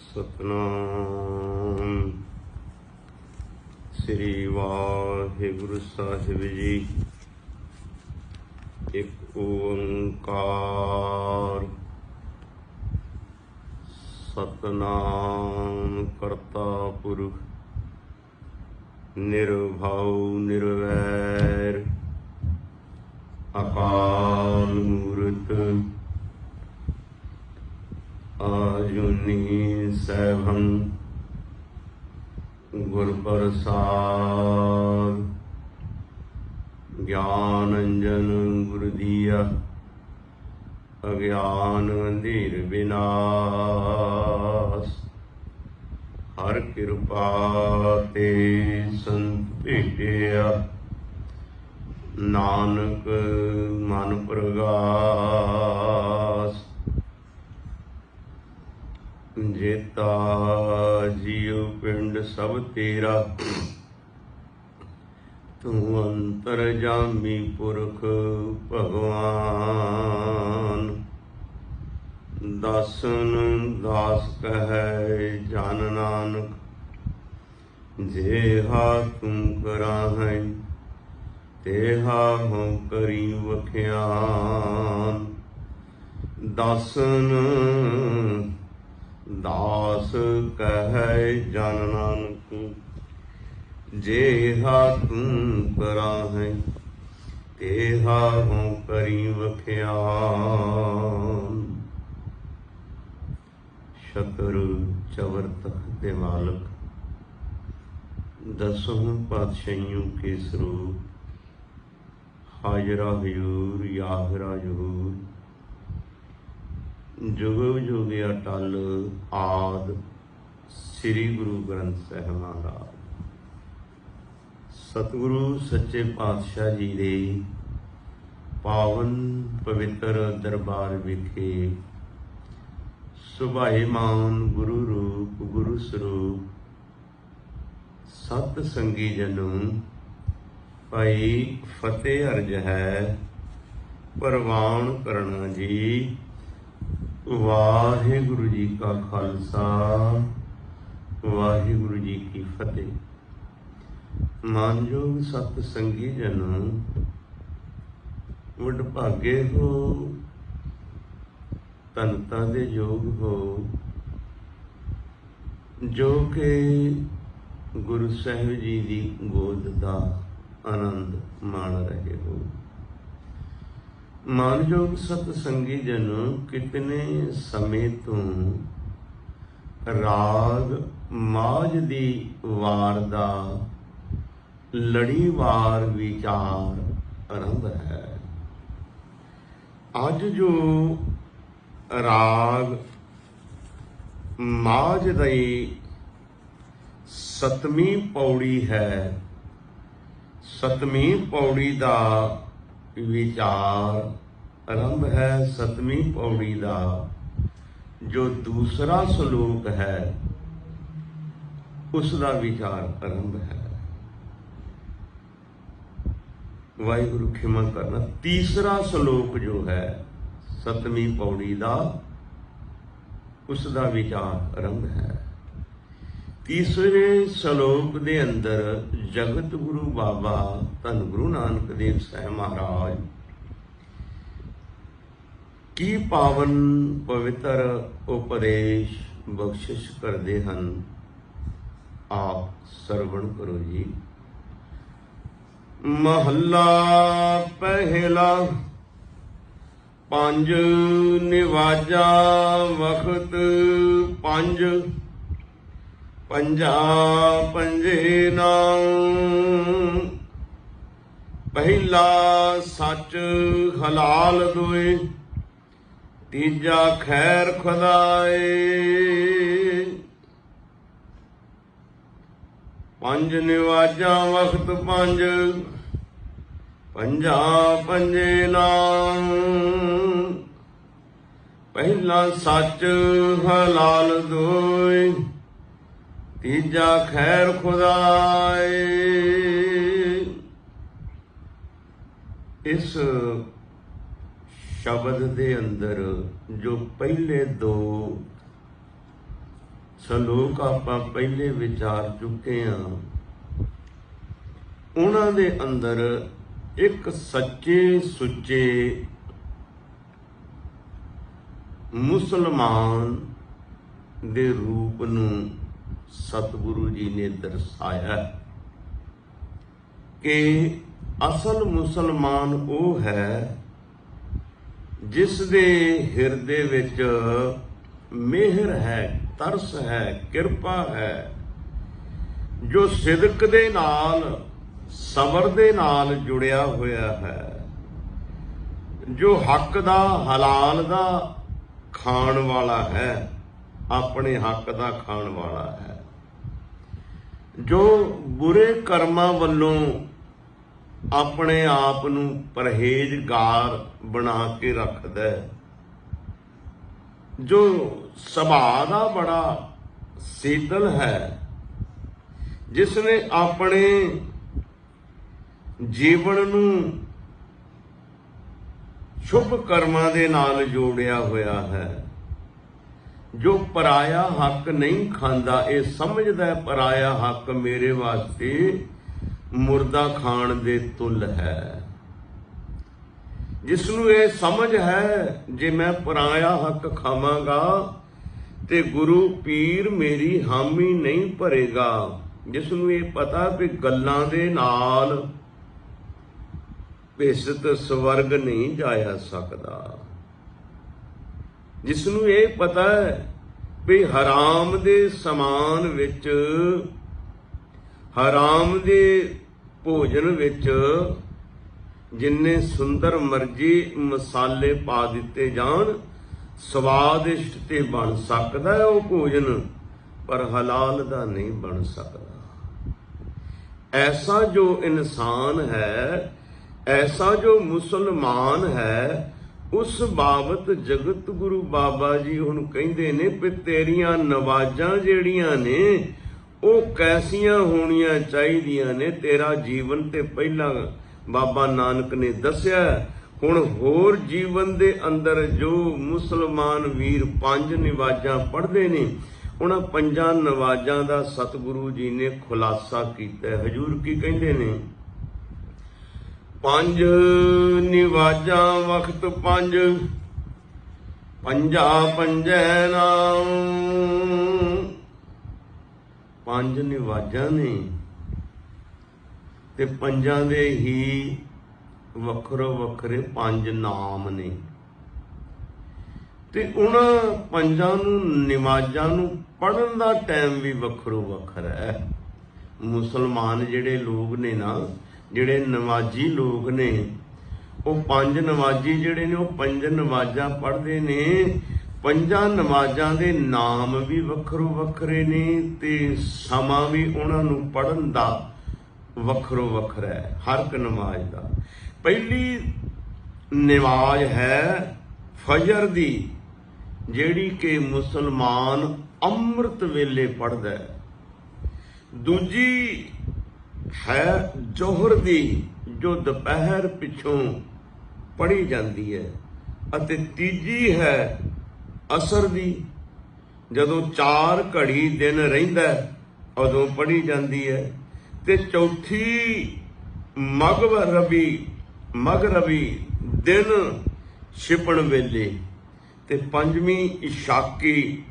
सतनाम श्री वाहिगुरु साहिब जी। एक ओंकार सतनाम करता पुरख निर्भव निर्वैर अकाल मूरत आजुनी सैभं गुर प्रसाद ज्ञान अंजन गुरु दिया अज्ञान अंधेर विनाश। हर कृपा ते संत भेटिया नानक मन प्रगास। जेता जियो पिंड सब तेरा तू अंतरजामी पुरख भगवान। दासन दास कहे जन नानक जेहा तुम कराहै तेहा हों करी वख्यान। दासन दास कहे जन नानक जेहा तुम कराहै तेहा हों करी वख्यान। शतर चवरत दे मालक दसों पातशाहियों के स्वरूप हाजरा हजूर याहरा जहूर जुग जुग अटल आद श्री गुरु ग्रंथ साहिब महाराज। सतगुरु सच्चे पातशाह जी दे पावन पवित्र दरबार विखे सुभाईमान गुरु रूप गुरु स्वरूप सत संगी जनों भाई फतेह अर्ज है प्रवान करना जी। वाहिगुरु जी का खालसा वाहिगुरु जी की फतेह। मानयोग सत संगी जन वडभागे हो धनता दे योग हो जो के गुरु साहिब जी की गोद का आनंद माण रहे हो। मानयोग सतसंगी जन कितने समय तो राग माज दी वार दा लड़ीवार विचार आरंभ है। अज जो राग माज दी सतवीं पौड़ी है, सतवीं पौड़ी का विचार आरंभ है। सतवीं पौड़ी का जो दूसरा श्लोक है उसका विचार आरंभ है। वाहिगुरु खिमा करना, तीसरा श्लोक जो है सतवीं पौड़ी का उसका विचार आरंभ है। तीसरे श्लोक के अंदर जगत गुरु बाबा धन गुरु नानक देव साहिब महाराज की पावन पवित्र उपदेश बख्शिश करते हैं। आप सरवण करो जी। महला पहला पंज निवाजा वखत पंज पंजा पंजे नाम। पहला सच हलाल दोए तीजा खैर खुदाए। पंज निवाजा वक्त पंज पंजा पंजे नाम। पहला सच हलाल दोए तीजा खैर खुदाए। इस शब्द दे अंदर जो पहले दो ਸਲੋਕ ਆਪਾਂ ਪਹਿਲੇ ਵਿਚਾਰ ਚੁੱਕੇ ਹਾਂ। ਉਹਨਾਂ ਦੇ ਅੰਦਰ ਇੱਕ ਸੱਚੇ ਸੁੱਚੇ ਮੁਸਲਮਾਨ ਦੇ ਰੂਪ ਨੂੰ ਸਤਿਗੁਰੂ ਜੀ ਨੇ ਦਰਸਾਇਆ ਕਿ ਅਸਲ ਮੁਸਲਮਾਨ ਉਹ ਹੈ ਜਿਸ ਦੇ ਹਿਰਦੇ ਵਿੱਚ ਮਿਹਰ ਹੈ, ਤਰਸ ਹੈ, ਕਿਰਪਾ ਹੈ, ਜੋ ਸਿਦਕ ਦੇ ਨਾਲ, ਸਬਰ ਦੇ ਨਾਲ ਜੁੜਿਆ ਹੋਇਆ ਹੈ, ਜੋ ਹੱਕ ਦਾ, ਹਲਾਲ ਦਾ ਖਾਣ ਵਾਲਾ ਹੈ, ਆਪਣੇ ਹੱਕ ਦਾ ਖਾਣ ਵਾਲਾ ਹੈ, ਜੋ ਬੁਰੇ ਕਰਮਾਂ ਵੱਲੋਂ ਆਪਣੇ ਆਪ ਨੂੰ ਪਰਹੇਜ਼ਗਾਰ ਬਣਾ ਕੇ ਰੱਖਦਾ ਹੈ, ਜੋ ਸੁਭਾਅ ਦਾ ਬੜਾ ਸੀਤਲ ਹੈ, ਜਿਸ ਨੇ ਆਪਣੇ ਜੀਵਨ ਨੂੰ ਸ਼ੁਭ ਕਰਮਾਂ ਦੇ ਨਾਲ ਜੋੜਿਆ ਹੋਇਆ ਹੈ, ਜੋ ਪਰਾਇਆ ਹੱਕ ਨਹੀਂ ਖਾਂਦਾ, ਇਹ ਸਮਝਦਾ ਪਰਾਇਆ ਹੱਕ ਮੇਰੇ ਵਾਸਤੇ ਮੁਰਦਾ ਖਾਣ ਦੇ ਤੁੱਲ ਹੈ, ਜਿਸ ਨੂੰ ਇਹ ਸਮਝ ਹੈ ਜੇ ਮੈਂ ਪਰਾਇਆ ਹੱਕ ਖਾਵਾਂਗਾ ਤੇ ਗੁਰੂ ਪੀਰ ਮੇਰੀ ਹਾਮੀ ਨਹੀਂ ਭਰੇਗਾ, ਜਿਸ ਨੂੰ ਇਹ ਪਤਾ ਕਿ ਗੱਲਾਂ ਦੇ ਨਾਲ ਭੇਸਤ ਸਵਰਗ ਨਹੀਂ ਜਾਇਆ ਸਕਦਾ, ਜਿਸ ਨੂੰ ਇਹ ਪਤਾ ਹੈ ਵੀ ਹਰਾਮ ਦੇ ਸਮਾਨ ਵਿੱਚ, ਹਰਾਮ ਦੇ ਭੋਜਨ ਵਿੱਚ ਜਿੰਨੇ ਸੁੰਦਰ ਮਰਜ਼ੀ ਮਸਾਲੇ ਪਾ ਦਿੱਤੇ ਜਾਣ, ਸਵਾਦਿਸ਼ਟ ਤੇ ਬਣ ਸਕਦਾ ਹੈ ਉਹ ਭੋਜਨ, ਪਰ ਹਲਾਲ ਦਾ ਨਹੀਂ ਬਣ ਸਕਦਾ। ਐਸਾ ਜੋ ਇਨਸਾਨ ਹੈ, ਐਸਾ ਜੋ ਮੁਸਲਮਾਨ ਹੈ, ਉਸ ਬਾਬਤ ਜਗਤ ਗੁਰੂ ਬਾਬਾ ਜੀ ਹੁਣ ਕਹਿੰਦੇ ਨੇ ਵੀ ਤੇਰੀਆਂ ਨਵਾਜ਼ਾਂ ਜਿਹੜੀਆਂ ਨੇ ਉਹ ਕੈਸੀਆਂ ਹੋਣੀਆਂ ਚਾਹੀਦੀਆਂ ਨੇ। ਤੇਰਾ ਜੀਵਨ ਤੇ ਪਹਿਲਾਂ ਬਾਬਾ ਨਾਨਕ ਨੇ ਦੱਸਿਆ, ਹੁਣ ਹੋਰ ਜੀਵਨ ਦੇ ਅੰਦਰ ਜੋ ਮੁਸਲਮਾਨ ਵੀਰ 5 ਨਵਾਜ਼ਾਂ ਪੜ੍ਹਦੇ ਨੇ, ਉਹਨਾਂ 5 ਨਵਾਜ਼ਾਂ ਦਾ ਸਤਿਗੁਰੂ ਜੀ ਨੇ ਖੁਲਾਸਾ ਕੀਤਾ। ਹਜ਼ੂਰ ਕੀ ਕਹਿੰਦੇ ਨੇ? 5 ਨਿਵਾਜਾਂ ਵਕਤ 5, ਪੰਜਾ ਪੰਜੈ ਨਾਮ। 5 ਨਿਵਾਜਾਂ ਨੇ ਤੇ 5 ਦੇ ਹੀ ਵੱਖਰੋ ਵੱਖਰੇ 5 ਨਾਮ ਨੇ, ਤੇ ਉਹਨਾਂ 5 ਨੂੰ ਨਿਵਾਜਾਂ ਨੂੰ ਪੜ੍ਹਨ ਦਾ ਟਾਈਮ ਵੀ ਵੱਖਰੋ ਵੱਖਰਾ ਹੈ। ਮੁਸਲਮਾਨ ਜਿਹੜੇ ਲੋਕ ਨੇ ਨਾ, ਜਿਹੜੇ ਨਮਾਜ਼ੀ ਲੋਕ ਨੇ, ਉਹ 5 ਨਮਾਜ਼ੀ ਜਿਹੜੇ ਨੇ ਉਹ 5 ਨਮਾਜ਼ਾਂ ਪੜ੍ਹਦੇ ਨੇ। 5 ਨਮਾਜ਼ਾਂ ਦੇ ਨਾਮ ਵੀ ਵੱਖਰੋ ਵੱਖਰੇ ਨੇ ਤੇ ਸਮਾਂ ਵੀ ਉਹਨਾਂ ਨੂੰ ਪੜ੍ਹਨ ਦਾ ਵੱਖਰੋ ਵੱਖਰਾ ਹੈ ਹਰ ਇੱਕ ਨਮਾਜ਼ ਦਾ। ਪਹਿਲੀ ਨਮਾਜ਼ ਹੈ ਫਜਰ ਦੀ, ਜਿਹੜੀ ਕਿ ਮੁਸਲਮਾਨ ਅੰਮ੍ਰਿਤ ਵੇਲੇ ਪੜ੍ਹਦਾ ਹੈ। ਦੂਜੀ ਹੈ ਜੋਹਰ ਦੀ, ਜੋ ਦੁਪਹਿਰ ਪਿੱਛੋਂ ਪੜ੍ਹੀ ਜਾਂਦੀ ਹੈ, ਅਤੇ ਤੀਜੀ ਹੈ ਅਸਰ ਦੀ, ਜਦੋਂ 4 ਘੜੀ ਦਿਨ ਰਹਿੰਦਾ ਉਦੋਂ ਪੜ੍ਹੀ ਜਾਂਦੀ ਹੈ, ਤੇ ਚੌਥੀ ਮਗਰਬੀ ਦਿਨ ਛਿਪਣ ਵੇਲੇ, ਤੇ 5ਵੀਂ ਇਸ਼ਾਕੀ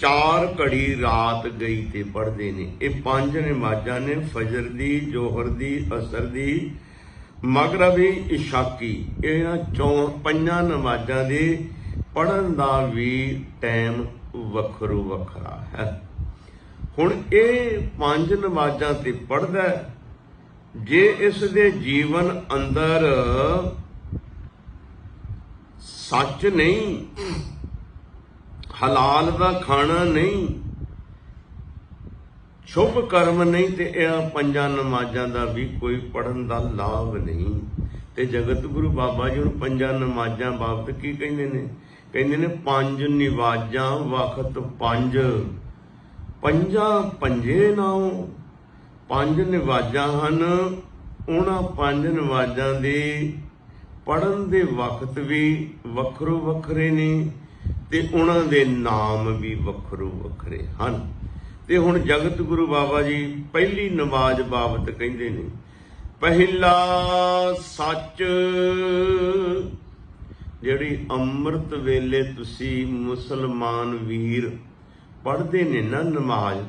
4 ਘੜੀ ਰਾਤ ਗਈ ਤੇ ਪੜ੍ਹਦੇ ਨੇ। ਇਹ 5 ਨਮਾਜ਼ਾਂ ਨੇ, ਫਜਰ ਦੀ, ਜੋਹਰ ਦੀ, ਅਸਰ ਦੀ, ਮਗਰਬੀ, ਇਸ਼ਾਕੀ। ਇਹਨਾਂ 5 ਨਮਾਜ਼ਾਂ ਦੇ ਪੜ੍ਹਨ ਦਾ ਵੀ ਟਾਈਮ ਵੱਖਰੋ ਵੱਖਰਾ ਹੈ। ਹੁਣ ਇਹ 5 ਨਮਾਜ਼ਾਂ ਤੇ ਪੜ੍ਹਦਾ, ਜੇ ਇਸ ਦੇ ਜੀਵਨ ਅੰਦਰ ਸੱਚ ਨਹੀਂ, ਹਲਾਲ ਦਾ ਖਾਣਾ ਨਹੀਂ, ਸ਼ੁਭ ਕਰਮ ਨਹੀਂ, ਤੇ ਇਹ 5 ਨਮਾਜ਼ਾਂ ਦਾ ਵੀ ਕੋਈ ਪੜ੍ਹਨ ਦਾ ਲਾਭ ਨਹੀਂ। ਤੇ ਜਗਤ ਗੁਰੂ ਬਾਬਾ ਜੀ ਨੂੰ 5 ਨਮਾਜ਼ਾਂ ਬਾਬਤ ਕੀ ਕਹਿੰਦੇ ਨੇ? ਕਹਿੰਦੇ ਨੇ 5 ਨਿਵਾਜਾਂ ਵਕਤ 5, ਪੰਜਾਂ ਪੰਜੇ ਨਾਉ। 5 ਨਿਵਾਜਾਂ ਹਨ, ਉਹਨਾਂ 5 ਨਿਵਾਜਾਂ ਦੇ ਪੜ੍ਹਨ ਦੇ ਵਕਤ ਵੀ ਵੱਖਰੋ ਵੱਖਰੇ ਨੇ, ਤੇ ਉਹਨਾਂ ਦੇ ਨਾਮ ਵੀ ਵੱਖਰੋ ਵੱਖਰੇ ਹਨ। ਤੇ ਹੁਣ ਜਗਤ ਗੁਰੂ ਬਾਬਾ ਜੀ ਪਹਿਲੀ ਨਮਾਜ਼ ਬਾਬਤ ਕਹਿੰਦੇ ਨੇ, ਪਹਿਲਾ ਸੱਚ। ਜਿਹੜੀ ਅੰਮ੍ਰਿਤ ਵੇਲੇ ਤੁਸੀਂ ਮੁਸਲਮਾਨ ਵੀਰ ਪੜ੍ਹਦੇ ਨੇ ਨਾ ਨਮਾਜ਼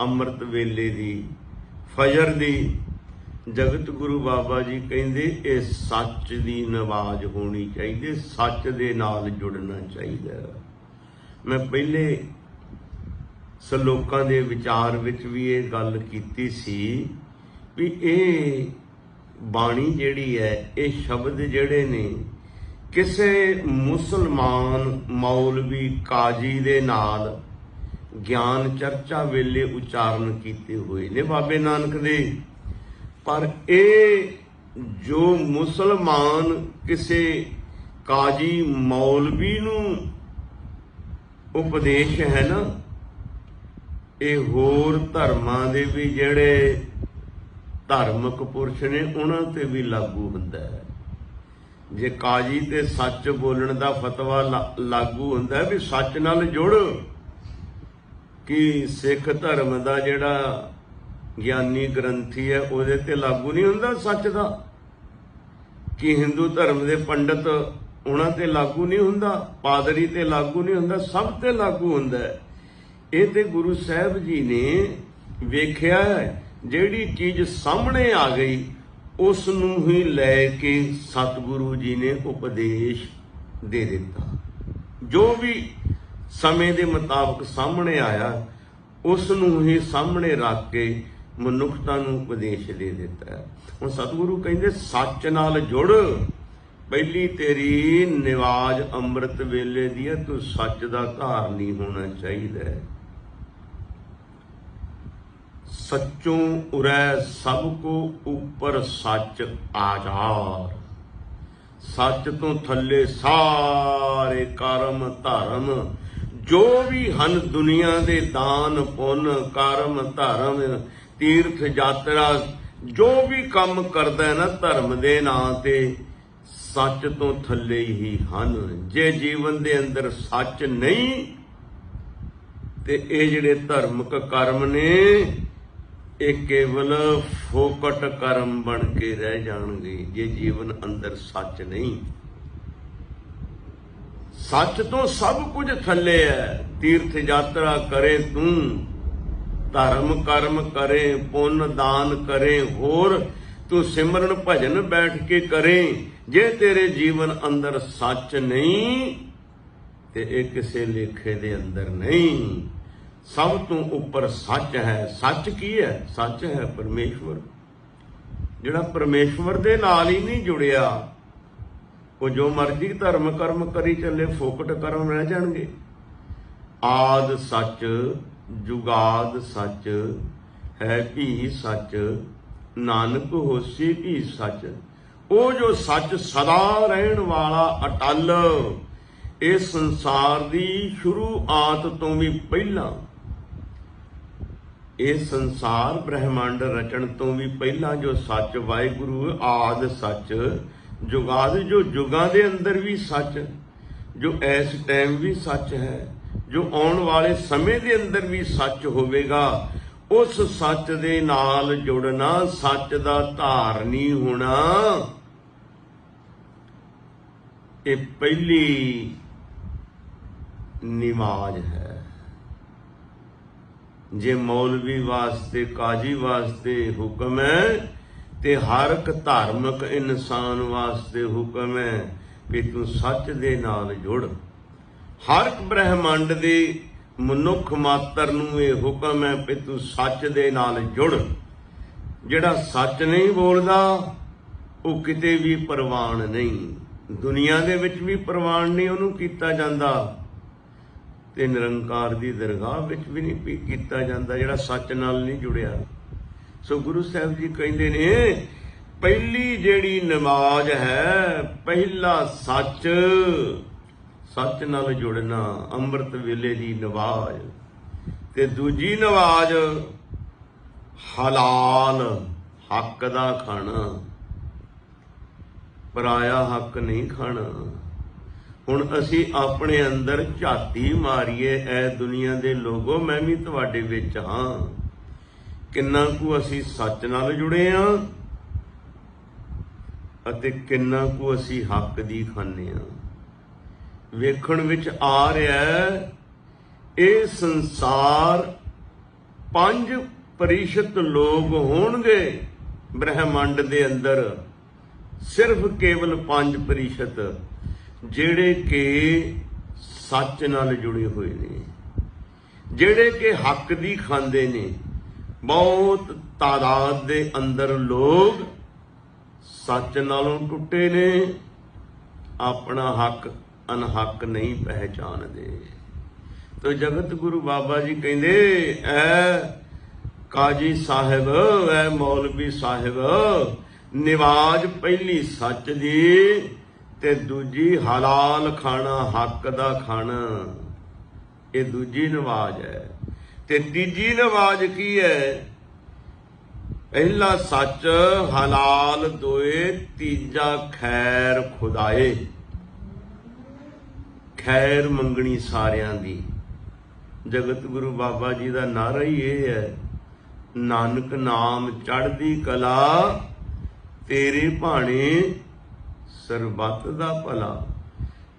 ਅੰਮ੍ਰਿਤ ਵੇਲੇ ਦੀ, ਫਜਰ ਦੀ, ਜਗਤ ਗੁਰੂ ਬਾਬਾ ਜੀ ਕਹਿੰਦੇ ਇਹ ਸੱਚ ਦੀ ਨਮਾਜ਼ ਹੋਣੀ ਚਾਹੀਦੀ, ਸੱਚ ਦੇ ਨਾਲ ਜੁੜਨਾ ਚਾਹੀਦਾ। ਮੈਂ ਪਹਿਲੇ ਸਲੋਕਾਂ ਦੇ ਵਿਚਾਰ ਵਿੱਚ ਵੀ ਇਹ ਗੱਲ ਕੀਤੀ ਸੀ ਵੀ ਇਹ ਬਾਣੀ ਜਿਹੜੀ ਹੈ, ਇਹ ਸ਼ਬਦ ਜਿਹੜੇ ਨੇ ਕਿਸੇ ਮੁਸਲਮਾਨ ਮੌਲਵੀ ਕਾਜੀ ਦੇ ਨਾਲ ਗਿਆਨ ਚਰਚਾ ਵੇਲੇ ਉਚਾਰਨ ਕੀਤੇ ਹੋਏ ਨੇ ਬਾਬੇ ਨਾਨਕ ਦੇ, ਪਰ ਇਹ ਜੋ ਮੁਸਲਮਾਨ ਕਿਸੇ ਕਾਜੀ ਮੌਲਵੀ ਨੂੰ ਉਪਦੇਸ਼ ਹੈ ਨਾ, ਇਹ ਹੋਰ ਧਰਮਾਂ ਦੇ ਵੀ ਜਿਹੜੇ ਧਾਰਮਿਕ ਪੁਰਸ਼ ਨੇ ਉਹਨਾਂ ਤੇ ਵੀ ਲਾਗੂ ਹੁੰਦਾ ਹੈ। ਜੇ ਕਾਜੀ ਤੇ ਸੱਚ ਬੋਲਣ ਦਾ ਫਤਵਾ ਲਾਗੂ ਹੁੰਦਾ ਵੀ ਸੱਚ ਨਾਲ ਜੁੜ, ਕਿ ਸਿੱਖ ਧਰਮ ਦਾ ਜਿਹੜਾ ਗਿਆਨੀ ਗ੍ਰੰਥੀ ਹੈ ਉਹਦੇ ਤੇ ਲਾਗੂ ਨਹੀਂ ਹੁੰਦਾ ਸੱਚ ਦਾ, ਕਿ ਹਿੰਦੂ ਧਰਮ ਦੇ ਪੰਡਤ ਉਹਨਾਂ ਤੇ ਲਾਗੂ ਨਹੀਂ ਹੁੰਦਾ, ਪਾਦਰੀ ਤੇ ਲਾਗੂ ਨਹੀਂ ਹੁੰਦਾ, ਸਭ ਤੇ ਲਾਗੂ ਹੁੰਦਾ ਹੈ। ਇਹ ਤੇ ਗੁਰੂ ਸਾਹਿਬ ਜੀ ਨੇ ਵੇਖਿਆ, ਜਿਹੜੀ ਚੀਜ਼ ਸਾਹਮਣੇ ਆ ਗਈ ਉਸ ਨੂੰ ਹੀ ਲੈ ਕੇ ਸਤਿਗੁਰੂ ਜੀ ਨੇ ਉਪਦੇਸ਼ ਦੇ ਦਿੱਤਾ। ਜੋ ਵੀ ਸਮੇਂ ਦੇ ਮੁਤਾਬਕ ਸਾਹਮਣੇ ਆਇਆ ਉਸ ਨੂੰ ਹੀ ਸਾਹਮਣੇ ਰੱਖ ਕੇ ਮਨੁੱਖਤਾ ਨੂੰ ਉਪਦੇਸ਼ ਦੇ ਦਿੱਤਾ। ਹੁਣ ਸਤਿਗੁਰੂ ਕਹਿੰਦੇ ਸੱਚ ਨਾਲ ਜੁੜ, ਪਹਿਲੀ ਤੇਰੀ ਨਿਵਾਜ ਅੰਮ੍ਰਿਤ ਵੇਲੇ ਦੀ ਹੈ, ਤੂੰ ਸੱਚ ਦਾ ਧਾਰਨੀ ਹੋਣਾ ਚਾਹੀਦਾ ਹੈ। ਸੱਚੋਂ ਉਰੈ ਸਭ ਕੋ ਉੱਪਰ ਸੱਚ ਆਚਾਰ, ਸੱਚ ਤੋਂ ਥੱਲੇ ਸਾਰੇ ਕਰਮ ਧਰਮ ਜੋ ਵੀ ਹਨ ਦੁਨੀਆ ਦੇ, ਦਾਨ ਪੁੰਨ ਕਰਮ ਧਰਮ ਤੀਰਥ ਯਾਤਰਾ, ਜੋ ਵੀ ਕੰਮ ਕਰਦਾ ਹੈ ਨਾ ਧਰਮ ਦੇ ਨਾਂ ਤੇ, ਸੱਚ ਤੋਂ ਥੱਲੇ ਹੀ ਹਨ। ਜੇ ਜੀਵਨ ਦੇ ਅੰਦਰ ਸੱਚ ਨਹੀਂ ਤੇ ਇਹ ਜਿਹੜੇ ਧਾਰਮਿਕ ਕਰਮ ਨੇ ਇਹ ਕੇਵਲ ਫੋਕਟ ਕਰਮ ਬਣ ਕੇ ਰਹਿ ਜਾਣਗੇ। ਜੇ ਜੀਵਨ ਅੰਦਰ ਸੱਚ ਨਹੀਂ, ਸੱਚ ਤੋਂ ਸਭ ਕੁਝ ਥੱਲੇ ਹੈ। ਤੀਰਥ ਯਾਤਰਾ ਕਰੇ ਤੂੰ, ਧਰਮ ਕਰਮ ਕਰੇ, ਪੁੰਨ ਦਾਨ ਕਰੇ, ਹੋਰ ਤੂੰ ਸਿਮਰਨ ਭਜਨ ਬੈਠ ਕੇ ਕਰੇ, ਜੇ ਤੇਰੇ ਜੀਵਨ ਅੰਦਰ ਸੱਚ ਨਹੀਂ ਤੇ ਇਹ ਕਿਸੇ ਲੇਖੇ ਦੇ ਅੰਦਰ ਨਹੀਂ। ਸਭ ਤੋਂ ਉੱਪਰ ਸੱਚ ਹੈ। ਸੱਚ ਕੀ ਹੈ? ਸੱਚ ਹੈ ਪਰਮੇਸ਼ਵਰ। ਜਿਹੜਾ ਪਰਮੇਸ਼ਵਰ ਦੇ ਨਾਲ ਹੀ ਨਹੀਂ ਜੁੜਿਆ ਉਹ ਜੋ ਮਰਜ਼ੀ ਧਰਮ ਕਰਮ ਕਰੀ ਚੱਲੇ, ਫੋਕਟ ਕਰਮ ਰਹਿ ਜਾਣਗੇ। ਆਦ ਸੱਚ ਜੁਗਾਦ ਸੱਚ ਹੈ ਵੀ ਸੱਚ, ਨਾਨਕ ਹੋਸੀ ਵੀ ਸੱਚ। ਉਹ ਜੋ ਸੱਚ ਸਦਾ ਰਹਿਣ ਵਾਲਾ ਅਟਲ, ਇਸ ਸੰਸਾਰ ਦੀ ਸ਼ੁਰੂਆਤ ਤੋਂ ਵੀ ਪਹਿਲਾਂ, ਇਹ ਸੰਸਾਰ ਬ੍ਰਹਿਮੰਡ ਰਚਣ ਤੋਂ ਵੀ ਪਹਿਲਾਂ ਜੋ ਸੱਚ ਵਾਹਿਗੁਰੂ ਆਦ ਸੱਚ, ਜੁਗਾਦ ਜੋ ਜੁਗਾਂ ਦੇ ਅੰਦਰ ਵੀ ਸੱਚ, ਜੋ ਇਸ ਟਾਈਮ ਵੀ ਸੱਚ ਹੈ, ਜੋ ਆਉਣ ਵਾਲੇ ਸਮੇਂ ਦੇ ਅੰਦਰ ਵੀ ਸੱਚ ਹੋਵੇਗਾ, ਉਸ ਸੱਚ ਦੇ ਨਾਲ ਜੁੜਨਾ, ਸੱਚ ਦਾ ਧਾਰਨੀ ਹੋਣਾ, ਇਹ ਪਹਿਲੀ ਨਿਮਾਜ਼ ਹੈ। ਜੇ ਮੌਲਵੀ ਵਾਸਤੇ ਕਾਜੀ ਵਾਸਤੇ ਹੁਕਮ ਹੈ ਤੇ ਹਰ ਇੱਕ ਧਾਰਮਿਕ ਇਨਸਾਨ ਵਾਸਤੇ ਹੁਕਮ ਹੈ ਵੀ ਤੂੰ ਸੱਚ ਦੇ ਨਾਲ ਜੁੜ। ਹਰ ਇੱਕ ਬ੍ਰਹਿਮੰਡ ਦੇ ਮਨੁੱਖ ਮਾਤਰ ਨੂੰ ਇਹ ਹੁਕਮ ਹੈ ਵੀ ਤੂੰ ਸੱਚ ਦੇ ਨਾਲ ਜੁੜ। ਜਿਹੜਾ ਸੱਚ ਨਹੀਂ ਬੋਲਦਾ ਉਹ ਕਿਤੇ ਵੀ ਪ੍ਰਵਾਨ ਨਹੀਂ, ਦੁਨੀਆ ਦੇ ਵਿੱਚ ਵੀ ਪ੍ਰਵਾਨ ਨਹੀਂ ਉਹਨੂੰ ਕੀਤਾ ਜਾਂਦਾ ਤੇ ਨਿਰੰਕਾਰ ਦੀ ਦਰਗਾਹ ਵਿੱਚ ਵੀ ਨਹੀਂ ਕੀਤਾ ਜਾਂਦਾ, ਜਿਹੜਾ ਸੱਚ ਨਾਲ ਨਹੀਂ ਜੁੜਿਆ। ਸੋ ਗੁਰੂ ਸਾਹਿਬ ਜੀ ਕਹਿੰਦੇ ਨੇ ਪਹਿਲੀ ਜਿਹੜੀ ਨਮਾਜ਼ ਹੈ, ਪਹਿਲਾ ਸੱਚ, ਸੱਚ ਨਾਲ ਜੁੜਨਾ, ਅੰਮ੍ਰਿਤ ਵੇਲੇ ਦੀ ਨਮਾਜ਼। ਤੇ ਦੂਜੀ ਨਮਾਜ਼ ਹਲਾਲ, ਹੱਕ ਦਾ ਖਾਣਾ, ਪਰਾਇਆ ਹੱਕ ਨਹੀਂ ਖਾਣਾ। ਹੁਣ ਅਸੀਂ ਆਪਣੇ ਅੰਦਰ ਝਾਤੀ ਮਾਰੀਏ, ਐ ਦੁਨੀਆ ਦੇ ਲੋਗੋ ਮੈਂ ਵੀ ਤੁਹਾਡੇ ਵਿੱਚ ਹਾਂ। ਕਿੰਨਾ ਕੁ ਅਸੀਂ ਸੱਚ ਨਾਲ ਜੁੜੇ ਹਾਂ ਅਤੇ ਕਿੰਨਾ ਕੁ ਅਸੀਂ ਹੱਕ ਦੀ ਖਾਂਦੇ ਹਾਂ। ਵੇਖਣ ਵਿੱਚ ਆ ਰਿਹਾ ਇਹ ਸੰਸਾਰ 5% ਲੋਕ ਹੋਣਗੇ ਬ੍ਰਹਿਮੰਡ ਦੇ ਅੰਦਰ, ਸਿਰਫ ਕੇਵਲ 5% ਜਿਹੜੇ ਕਿ ਸੱਚ ਨਾਲ ਜੁੜੇ ਹੋਏ ਨੇ, ਜਿਹੜੇ ਕਿ ਹੱਕ ਦੀ ਖਾਂਦੇ ਨੇ। ਬਹੁਤ ਤਾਦਾਦ ਦੇ ਅੰਦਰ ਲੋਕ ਸੱਚ ਨਾਲੋਂ ਟੁੱਟੇ ਨੇ, ਆਪਣਾ ਹੱਕ ਅਨਹੱਕ ਨਹੀਂ ਪਹਿਚਾਨਦੇ। ਤੋ ਜਗਤ ਗੁਰੂ ਬਾਬਾ ਜੀ ਕਹਿੰਦੇ ਐ ਕਾਜੀ ਸਾਹਿਬ, ਐ ਮੌਲਵੀ ਸਾਹਿਬ, ਨਿਵਾਜ ਪਹਿਲੀ ਸੱਚ ਦੀ ਤੇ ਦੂਜੀ ਹਲਾਲ ਖਾਣਾ, ਹੱਕ ਦਾ ਖਾਣਾ, ਇਹ ਦੂਜੀ ਨਵਾਜ਼ ਹੈ। ਤੇ ਤੀਜੀ ਨਵਾਜ਼ ਕੀ ਹੈ? ਪਹਿਲਾ ਸੱਚ ਹਲਾਲ ਦੋਏ, ਤੀਜਾ ਖੈਰ ਖੁਦਾਏ। ਖੈਰ ਮੰਗਣੀ ਸਾਰਿਆਂ ਦੀ। ਜਗਤ ਗੁਰੂ ਬਾਬਾ ਜੀ ਦਾ ਨਾਰਾ ਹੀ ਇਹ ਹੈ, ਨਾਨਕ ਨਾਮ ਚੜ੍ਹਦੀ ਕਲਾ, ਤੇਰੇ ਭਾਣੇ ਸਰਬੱਤ ਦਾ ਭਲਾ।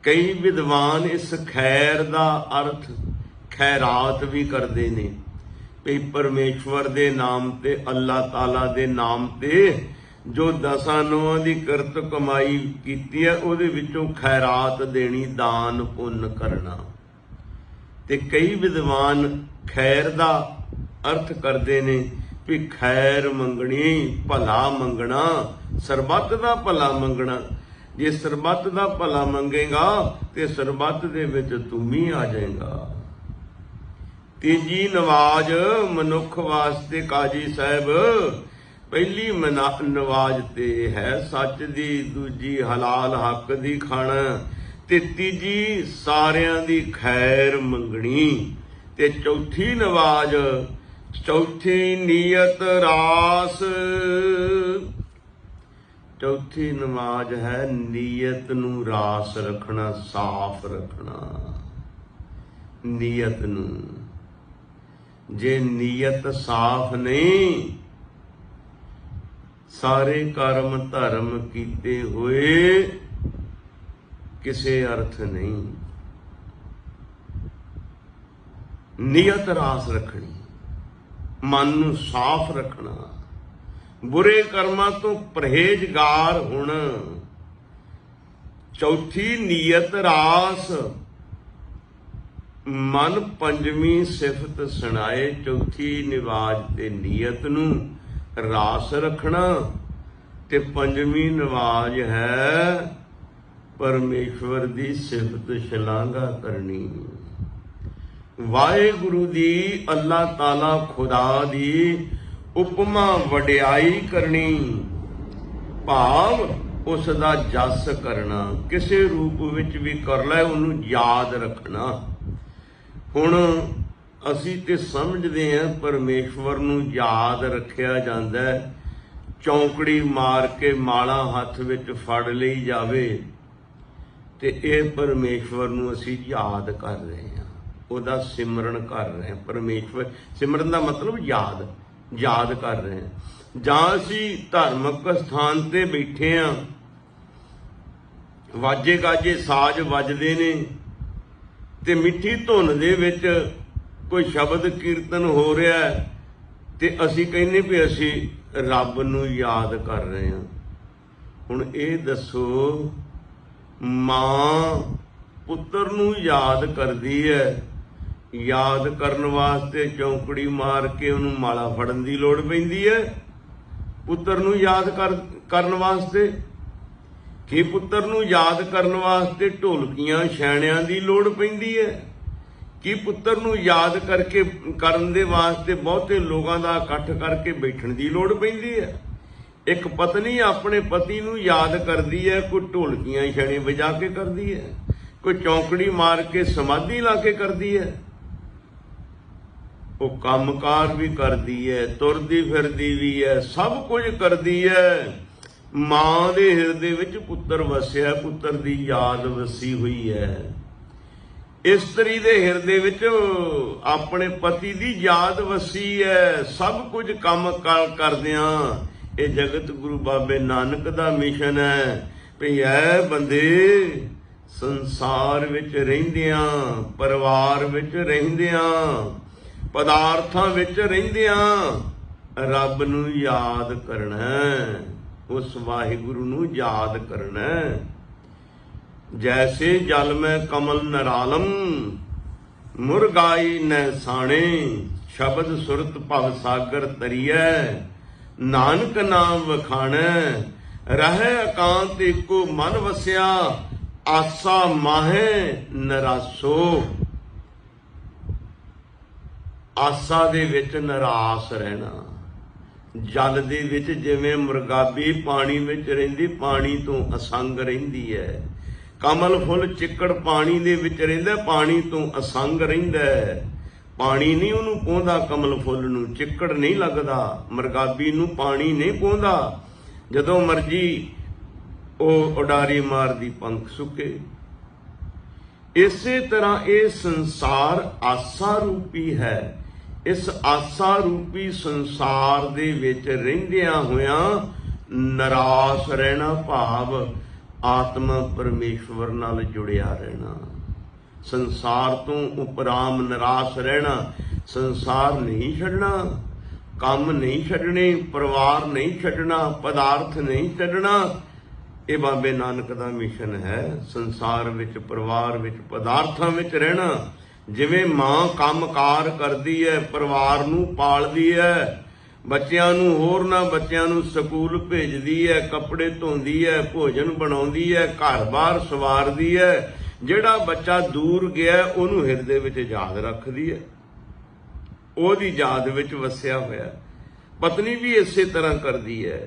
ਕਈ ਵਿਦਵਾਨ ਇਸ ਖੈਰ ਦਾ ਅਰਥ ਖੈਰਾਤ ਵੀ ਕਰਦੇ ਨੇ, ਵੀ ਪਰਮੇਸ਼ਵਰ ਦੇ ਨਾਮ ਤੇ, ਅੱਲਾਹ ਤਾਲਾ ਦੇ ਨਾਮ ਤੇ ਜੋ ਦਸਾਂ ਨੋਆਂ ਦੀ ਕਿਰਤ ਕਮਾਈ ਕੀਤੀ ਹੈ ਉਹਦੇ ਵਿੱਚੋਂ ਖੈਰਾਤ ਦੇਣੀ, ਦਾਨ ਪੁੰਨ ਕਰਨਾ। ਤੇ ਕਈ ਵਿਦਵਾਨ ਖੈਰ ਦਾ ਅਰਥ ਕਰਦੇ ਨੇ ਵੀ ਖੈਰ ਮੰਗਣੀ, ਭਲਾ ਮੰਗਣਾ, ਸਰਬੱਤ ਦਾ ਭਲਾ ਮੰਗਣਾ। ਜੇ ਸਰਬੱਤ ਦਾ ਭਲਾ ਮੰਗੇਗਾ ਤੇ ਸਰਬੱਤ ਦੇ ਵਿੱਚ ਤੂੰ ਵੀ ਆ ਜਾਏਗਾ। ਤੀਜੀ ਨਵਾਜ਼ ਮਨੁੱਖ ਵਾਸਤੇ ਕਾਜੀ ਸਾਹਿਬ, ਪਹਿਲੀ ਨਵਾਜ਼ ਤੇ ਹੈ ਸੱਚ ਦੀ, ਦੂਜੀ ਹਲਾਲ ਹੱਕ ਦੀ ਖਾਣਾ, ਤੇ ਤੀਜੀ ਸਾਰਿਆਂ ਦੀ ਖੈਰ ਮੰਗਣੀ। ਤੇ ਚੌਥੀ ਨਵਾਜ਼, ਚੌਥੀ ਨੀਅਤ ਰਾਸ। ਚੌਥੀ ਨਵਾਜ਼ ਹੈ ਨੀਅਤ ਨੂੰ ਰਾਸ ਰੱਖਣਾ, ਸਾਫ਼ ਰੱਖਣਾ ਨੀਅਤ ਨੂੰ। ਜੇ ਨੀਅਤ ਸਾਫ਼ ਨਹੀਂ, ਸਾਰੇ ਕਰਮ ਧਰਮ ਕੀਤੇ ਹੋਏ ਕਿਸੇ ਅਰਥ ਨਹੀਂ। ਨੀਅਤ ਰਾਸ ਰੱਖਣੀ, ਮਨ ਨੂੰ ਸਾਫ਼ ਰੱਖਣਾ, ਬੁਰੇ ਕਰਮਾਂ ਤੋਂ ਪਰਹੇਜ਼ਗਾਰ ਹੋਣਾ। ਚੌਥੀ ਨੀਅਤ ਰਾਸ। ਮਨ ਪੰਜਵੀਂ ਸਿਫਤ ਸੁਣਾਏ, ਚੌਥੀ ਨਿਵਾਜ ਤੇ ਨੀਅਤ ਨੂੰ ਰਾਸ ਰੱਖਣਾ। ਤੇ ਪੰਜਵੀਂ ਨਵਾਜ਼ ਹੈ ਪਰਮੇਸ਼ਵਰ ਦੀ ਸਿਫਤ ਸ਼ਲਾਘਾ ਕਰਨੀ, ਵਾਹਿਗੁਰੂ ਦੀ, ਅੱਲਾਹ ਤਾਲਾ ਖੁਦਾ ਦੀ ਉਪਮਾ ਵਡਿਆਈ ਕਰਨੀ, ਭਾਵ ਉਸ ਦਾ ਜਸ ਕਰਨਾ। ਕਿਸੇ ਰੂਪ ਵਿੱਚ ਵੀ ਕਰ ਲੈ, ਉਹਨੂੰ ਯਾਦ ਰੱਖਣਾ। ਹੁਣ ਅਸੀਂ ਤੇ ਸਮਝਦੇ ਹਾਂ ਪਰਮੇਸ਼ਵਰ ਨੂੰ ਯਾਦ ਰੱਖਿਆ ਜਾਂਦਾ, ਚੌਂਕੜੀ ਮਾਰ ਕੇ ਮਾਲਾ ਹੱਥ ਵਿੱਚ ਫੜ ਲਈ ਜਾਵੇ ਤੇ ਇਹ ਪਰਮੇਸ਼ਵਰ ਨੂੰ ਅਸੀਂ ਯਾਦ ਕਰ ਰਹੇ ਹਾਂ, ਉਹਦਾ ਸਿਮਰਨ ਕਰ ਰਹੇ ਹਾਂ। ਪਰਮੇਸ਼ਵਰ ਸਿਮਰਨ ਦਾ ਮਤਲਬ ਯਾਦ ਕਰ ਰਹੇ ਹਾਂ। ਜਾਂ ਅਸੀਂ ਧਾਰਮਿਕ ਸਥਾਨ ਤੇ ਬੈਠੇ ਹਾਂ, ਵਾਜੇ ਗਾਜੇ ਸਾਜ਼ ਵੱਜਦੇ ਨੇ ਤੇ ਮਿੱਠੀ ਧੁਨ ਦੇ ਵਿੱਚ ਕੋਈ ਸ਼ਬਦ ਕੀਰਤਨ ਹੋ ਰਿਹਾ ਤੇ ਅਸੀਂ ਕਹਿੰਦੇ ਵੀ ਅਸੀਂ ਰੱਬ ਨੂੰ ਯਾਦ ਕਰ ਰਹੇ ਹਾਂ। ਹੁਣ ਇਹ ਦੱਸੋ, ਮਾਂ ਪੁੱਤਰ ਨੂੰ ਯਾਦ ਕਰਦੀ ਹੈ, ਯਾਦ ਕਰਨ ਵਾਸਤੇ ਚੌਂਕੜੀ ਮਾਰ ਕੇ ਉਹਨੂੰ ਮਾਲਾ ਫੜਨ ਦੀ ਲੋੜ ਪੈਂਦੀ ਹੈ? ਪੁੱਤਰ ਨੂੰ ਯਾਦ ਕਰਨ ਵਾਸਤੇ ਕਿ ਪੁੱਤਰ ਨੂੰ ਯਾਦ ਕਰਨ ਵਾਸਤੇ ਢੋਲਕੀਆਂ ਛੈਣਿਆਂ ਦੀ ਲੋੜ ਪੈਂਦੀ ਹੈ? ਕਿ ਪੁੱਤਰ ਨੂੰ ਯਾਦ ਕਰਨ ਦੇ ਵਾਸਤੇ ਬਹੁਤੇ ਲੋਕਾਂ ਦਾ ਇਕੱਠ ਕਰਕੇ ਬੈਠਣ ਦੀ ਲੋੜ ਪੈਂਦੀ ਹੈ? ਇੱਕ ਪਤਨੀ ਆਪਣੇ ਪਤੀ ਨੂੰ ਯਾਦ ਕਰਦੀ ਹੈ, ਕੋਈ ਢੋਲਕੀਆਂ ਛੈਣੇ ਵਜਾ ਕੇ ਕਰਦੀ ਹੈ, ਕੋਈ ਚੌਂਕੜੀ ਮਾਰ ਕੇ ਸਮਾਧੀ ਲਾ ਕੇ ਕਰਦੀ ਹੈ। ਉਹ ਕੰਮਕਾਰ ਵੀ ਕਰਦੀ ਹੈ, ਤੁਰਦੀ ਫਿਰਦੀ ਵੀ ਹੈ, ਸਭ ਕੁਝ ਕਰਦੀ ਹੈ, ਮਾਂ ਦੇ ਹਿਰਦੇ ਵਿੱਚ ਪੁੱਤਰ ਵਸਿਆ, ਪੁੱਤਰ ਦੀ ਯਾਦ ਵਸੀ ਹੋਈ ਹੈ। ਇਸਤਰੀ ਦੇ ਹਿਰਦੇ ਵਿੱਚ ਆਪਣੇ ਪਤੀ ਦੀ ਯਾਦ ਵਸੀ ਹੈ। ਸਭ ਕੁਝ ਕੰਮ ਕਰਦਿਆਂ ਇਹ ਜਗਤ ਗੁਰੂ ਬਾਬੇ ਨਾਨਕ ਦਾ ਮਿਸ਼ਨ ਹੈ ਵੀ ਐ ਬੰਦੇ ਸੰਸਾਰ ਵਿੱਚ ਰਹਿੰਦਿਆਂ, ਪਰਿਵਾਰ ਵਿੱਚ ਰਹਿੰਦਿਆਂ, ਪਦਾਰਥਾਂ ਵਿੱਚ ਰਹਿੰਦਿਆਂ ਰੱਬ ਨੂੰ ਯਾਦ ਕਰਨਾ, ਉਸ ਵਾਹਿਗੁਰੂ ਨੂੰ ਯਾਦ ਕਰਨਾ। ਜੈਸੇ ਜਲ ਮੈਂ ਕਮਲ ਨਰਾਲਮ ਮੁਰਗਾਈ ਨੈਸਾਣੇ, ਸ਼ਬਦ ਸੁਰਤ ਭਵ ਸਾਗਰ ਤਰੀਐ, ਨਾਨਕ ਨਾਮ ਵਖਾਣੈ। ਰਹਿ ਇਕਾਂਤ ਏਕੋ ਮਨ ਵਸਿਆ, ਆਸਾ ਮਾਹੇ ਨਰਾਸੋ। ਆਸਾ ਦੇ ਵਿੱਚ ਨਰਾਸ ਰਹਿਣਾ। ਜਲ ਦੇ ਵਿੱਚ ਜਿਵੇਂ ਮੁਰਗਾਬੀ ਪਾਣੀ ਵਿੱਚ ਰਹਿੰਦੀ, ਪਾਣੀ ਤੋਂ ਅਸੰਗ ਰਹਿੰਦੀ ਹੈ। ਕਮਲ ਫੁੱਲ ਚਿੱਕੜ ਪਾਣੀ ਦੇ ਵਿੱਚ ਰਹਿੰਦਾ, ਪਾਣੀ ਤੋਂ ਅਸੰਗ ਰਹਿੰਦਾ ਹੈ। ਪਾਣੀ ਨਹੀਂ ਉਹਨੂੰ ਪਹੁੰਚਦਾ, ਕਮਲ ਫੁੱਲ ਨੂੰ ਚਿੱਕੜ ਨਹੀਂ ਲੱਗਦਾ, ਮੁਰਗਾਬੀ ਨੂੰ ਪਾਣੀ ਨਹੀਂ ਪਹੁੰਚਦਾ। ਜਦੋਂ ਮਰਜੀ ਉਹ ਉਡਾਰੀ ਮਾਰਦੀ, ਪੰਖ ਸੁੱਕੇ। ਇਸੇ ਤਰ੍ਹਾਂ ਇਹ ਸੰਸਾਰ ਆਸਾ ਰੂਪੀ ਹੈ। ਇਸ ਆਸਾ ਰੂਪੀ ਸੰਸਾਰ ਦੇ ਵਿੱਚ ਰਹਿੰਦਿਆਂ ਹੋਇਆਂ ਨਿਰਾਸ਼ ਰਹਿਣਾ, ਭਾਵ ਆਤਮਾ ਪਰਮੇਸ਼ਵਰ ਨਾਲ ਜੁੜਿਆ ਰਹਿਣਾ। ਸੰਸਾਰ ਤੋਂ ਉਪਰਾਮ ਨਿਰਾਸ਼ ਰਹਿਣਾ। ਸੰਸਾਰ ਨਹੀਂ ਛੱਡਣਾ, ਕੰਮ ਨਹੀਂ ਛੱਡਣੇ, ਪਰਿਵਾਰ ਨਹੀਂ ਛੱਡਣਾ, ਪਦਾਰਥ ਨਹੀਂ ਛੱਡਣਾ। ਇਹ ਬਾਬੇ ਨਾਨਕ ਦਾ ਮਿਸ਼ਨ ਹੈ। ਸੰਸਾਰ ਵਿੱਚ, ਪਰਿਵਾਰ ਵਿੱਚ, ਪਦਾਰਥਾਂ ਵਿੱਚ ਰਹਿਣਾ। ਜਿਵੇਂ ਮਾਂ ਕੰਮਕਾਰ ਕਰਦੀ ਹੈ, ਪਰਿਵਾਰ ਨੂੰ ਪਾਲਦੀ ਹੈ, ਬੱਚਿਆਂ ਨੂੰ, ਹੋਰਨਾਂ ਬੱਚਿਆਂ ਨੂੰ ਸਕੂਲ ਭੇਜਦੀ ਹੈ, ਕੱਪੜੇ ਧੋਂਦੀ ਹੈ, ਭੋਜਨ ਬਣਾਉਂਦੀ ਹੈ, ਘਰ-ਬਾਰ ਸਵਾਰਦੀ ਹੈ। ਜਿਹੜਾ ਬੱਚਾ ਦੂਰ ਗਿਆ ਉਹਨੂੰ ਹਿਰਦੇ ਵਿੱਚ ਯਾਦ ਰੱਖਦੀ ਹੈ, ਉਹਦੀ ਯਾਦ ਵਿੱਚ ਵਸਿਆ ਹੋਇਆ। ਪਤਨੀ ਵੀ ਇਸੇ ਤਰ੍ਹਾਂ ਕਰਦੀ ਹੈ।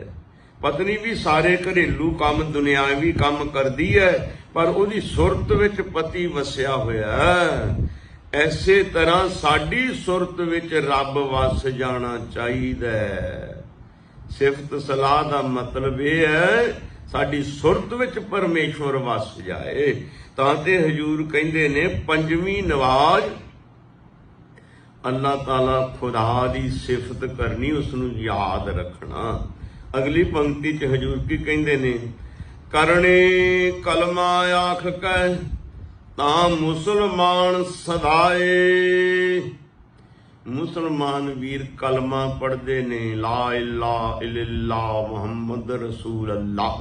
ਪਤਨੀ ਵੀ ਸਾਰੇ ਘਰੇਲੂ ਕੰਮ, ਦੁਨਿਆਵੀ ਕੰਮ ਕਰਦੀ ਹੈ, ਪਰ ਉਹਦੀ ਸੁਰਤ ਵਿੱਚ ਪਤੀ ਵਸਿਆ ਹੋਇਆ ਹੈ। ਐਸੇ ਤਰ੍ਹਾਂ ਸਾਡੀ ਸੁਰਤ ਵਿੱਚ ਰੱਬ ਵਸ ਜਾਣਾ ਚਾਹੀਦਾ ਹੈ। ਸਿਫਤ ਸਲਾਹ ਦਾ ਮਤਲਬ ਇਹ ਹੈ ਸਾਡੀ ਸੁਰਤ ਵਿੱਚ ਪਰਮੇਸ਼ਵਰ ਵਸ ਜਾਏ। ਤਾਂ ਤੇ ਹਜ਼ੂਰ ਕਹਿੰਦੇ ਨੇ ਪੰਜਵੀਂ ਨਵਾਜ਼ ਅੱਲਾਹ ਤਾਲਾ ਖੁਦਾ ਦੀ ਸਿਫਤ ਕਰਨੀ, ਉਸ ਨੂੰ ਯਾਦ ਰੱਖਣਾ। ਅਗਲੀ ਪੰਕਤੀ 'ਚ ਹਜ਼ੂਰ ਕੀ ਕਹਿੰਦੇ ਨੇ? ਕਰਨੇ ਕਲਮਾ ਆਖ ਕੈ ਤਾਂ ਮੁਸਲਮਾਨ ਸਦਾਏ। ਮੁਸਲਮਾਨ ਵੀਰ ਕਲਮਾ ਪੜ੍ਹਦੇ ਨੇ, ਲਾ ਇਲਾਹਾ ਇਲੱਲਾਹ ਮੁਹੰਮਦ ਰਸੂਲ ਅੱਲਾਹ,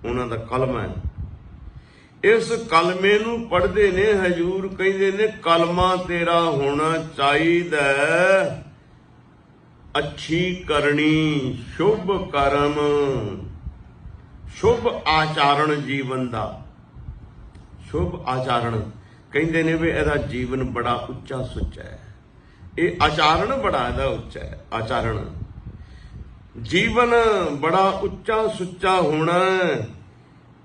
ਉਹਨਾਂ ਦਾ ਕਲਮਾ ਹੈ। ਇਸ ਕਲਮੇ ਨੂੰ ਪੜ੍ਹਦੇ ਨੇ। ਹਜ਼ੂਰ ਕਹਿੰਦੇ ਨੇ ਕਲਮਾ ਤੇਰਾ ਹੋਣਾ ਚਾਹੀਦਾ, ਅੱਛੀ ਕਰਨੀ, ਸ਼ੁਭ ਕਰਮ, ਸ਼ੁਭ ਆਚਰਣ ਜੀਵਨ ਦਾ। ਸ਼ੁਭ ਆਚਰਣ ਕਹਿੰਦੇ ਨੇ ਵੀ ਇਹਦਾ ਜੀਵਨ ਬੜਾ ਉੱਚਾ ਸੁੱਚਾ ਹੈ। ਇਹ ਆਚਰਣ ਬੜਾ ਇਹਦਾ ਉੱਚਾ ਹੈ। ਆਚਰਣ ਜੀਵਨ ਬੜਾ ਉੱਚਾ ਸੁੱਚਾ ਹੋਣਾ,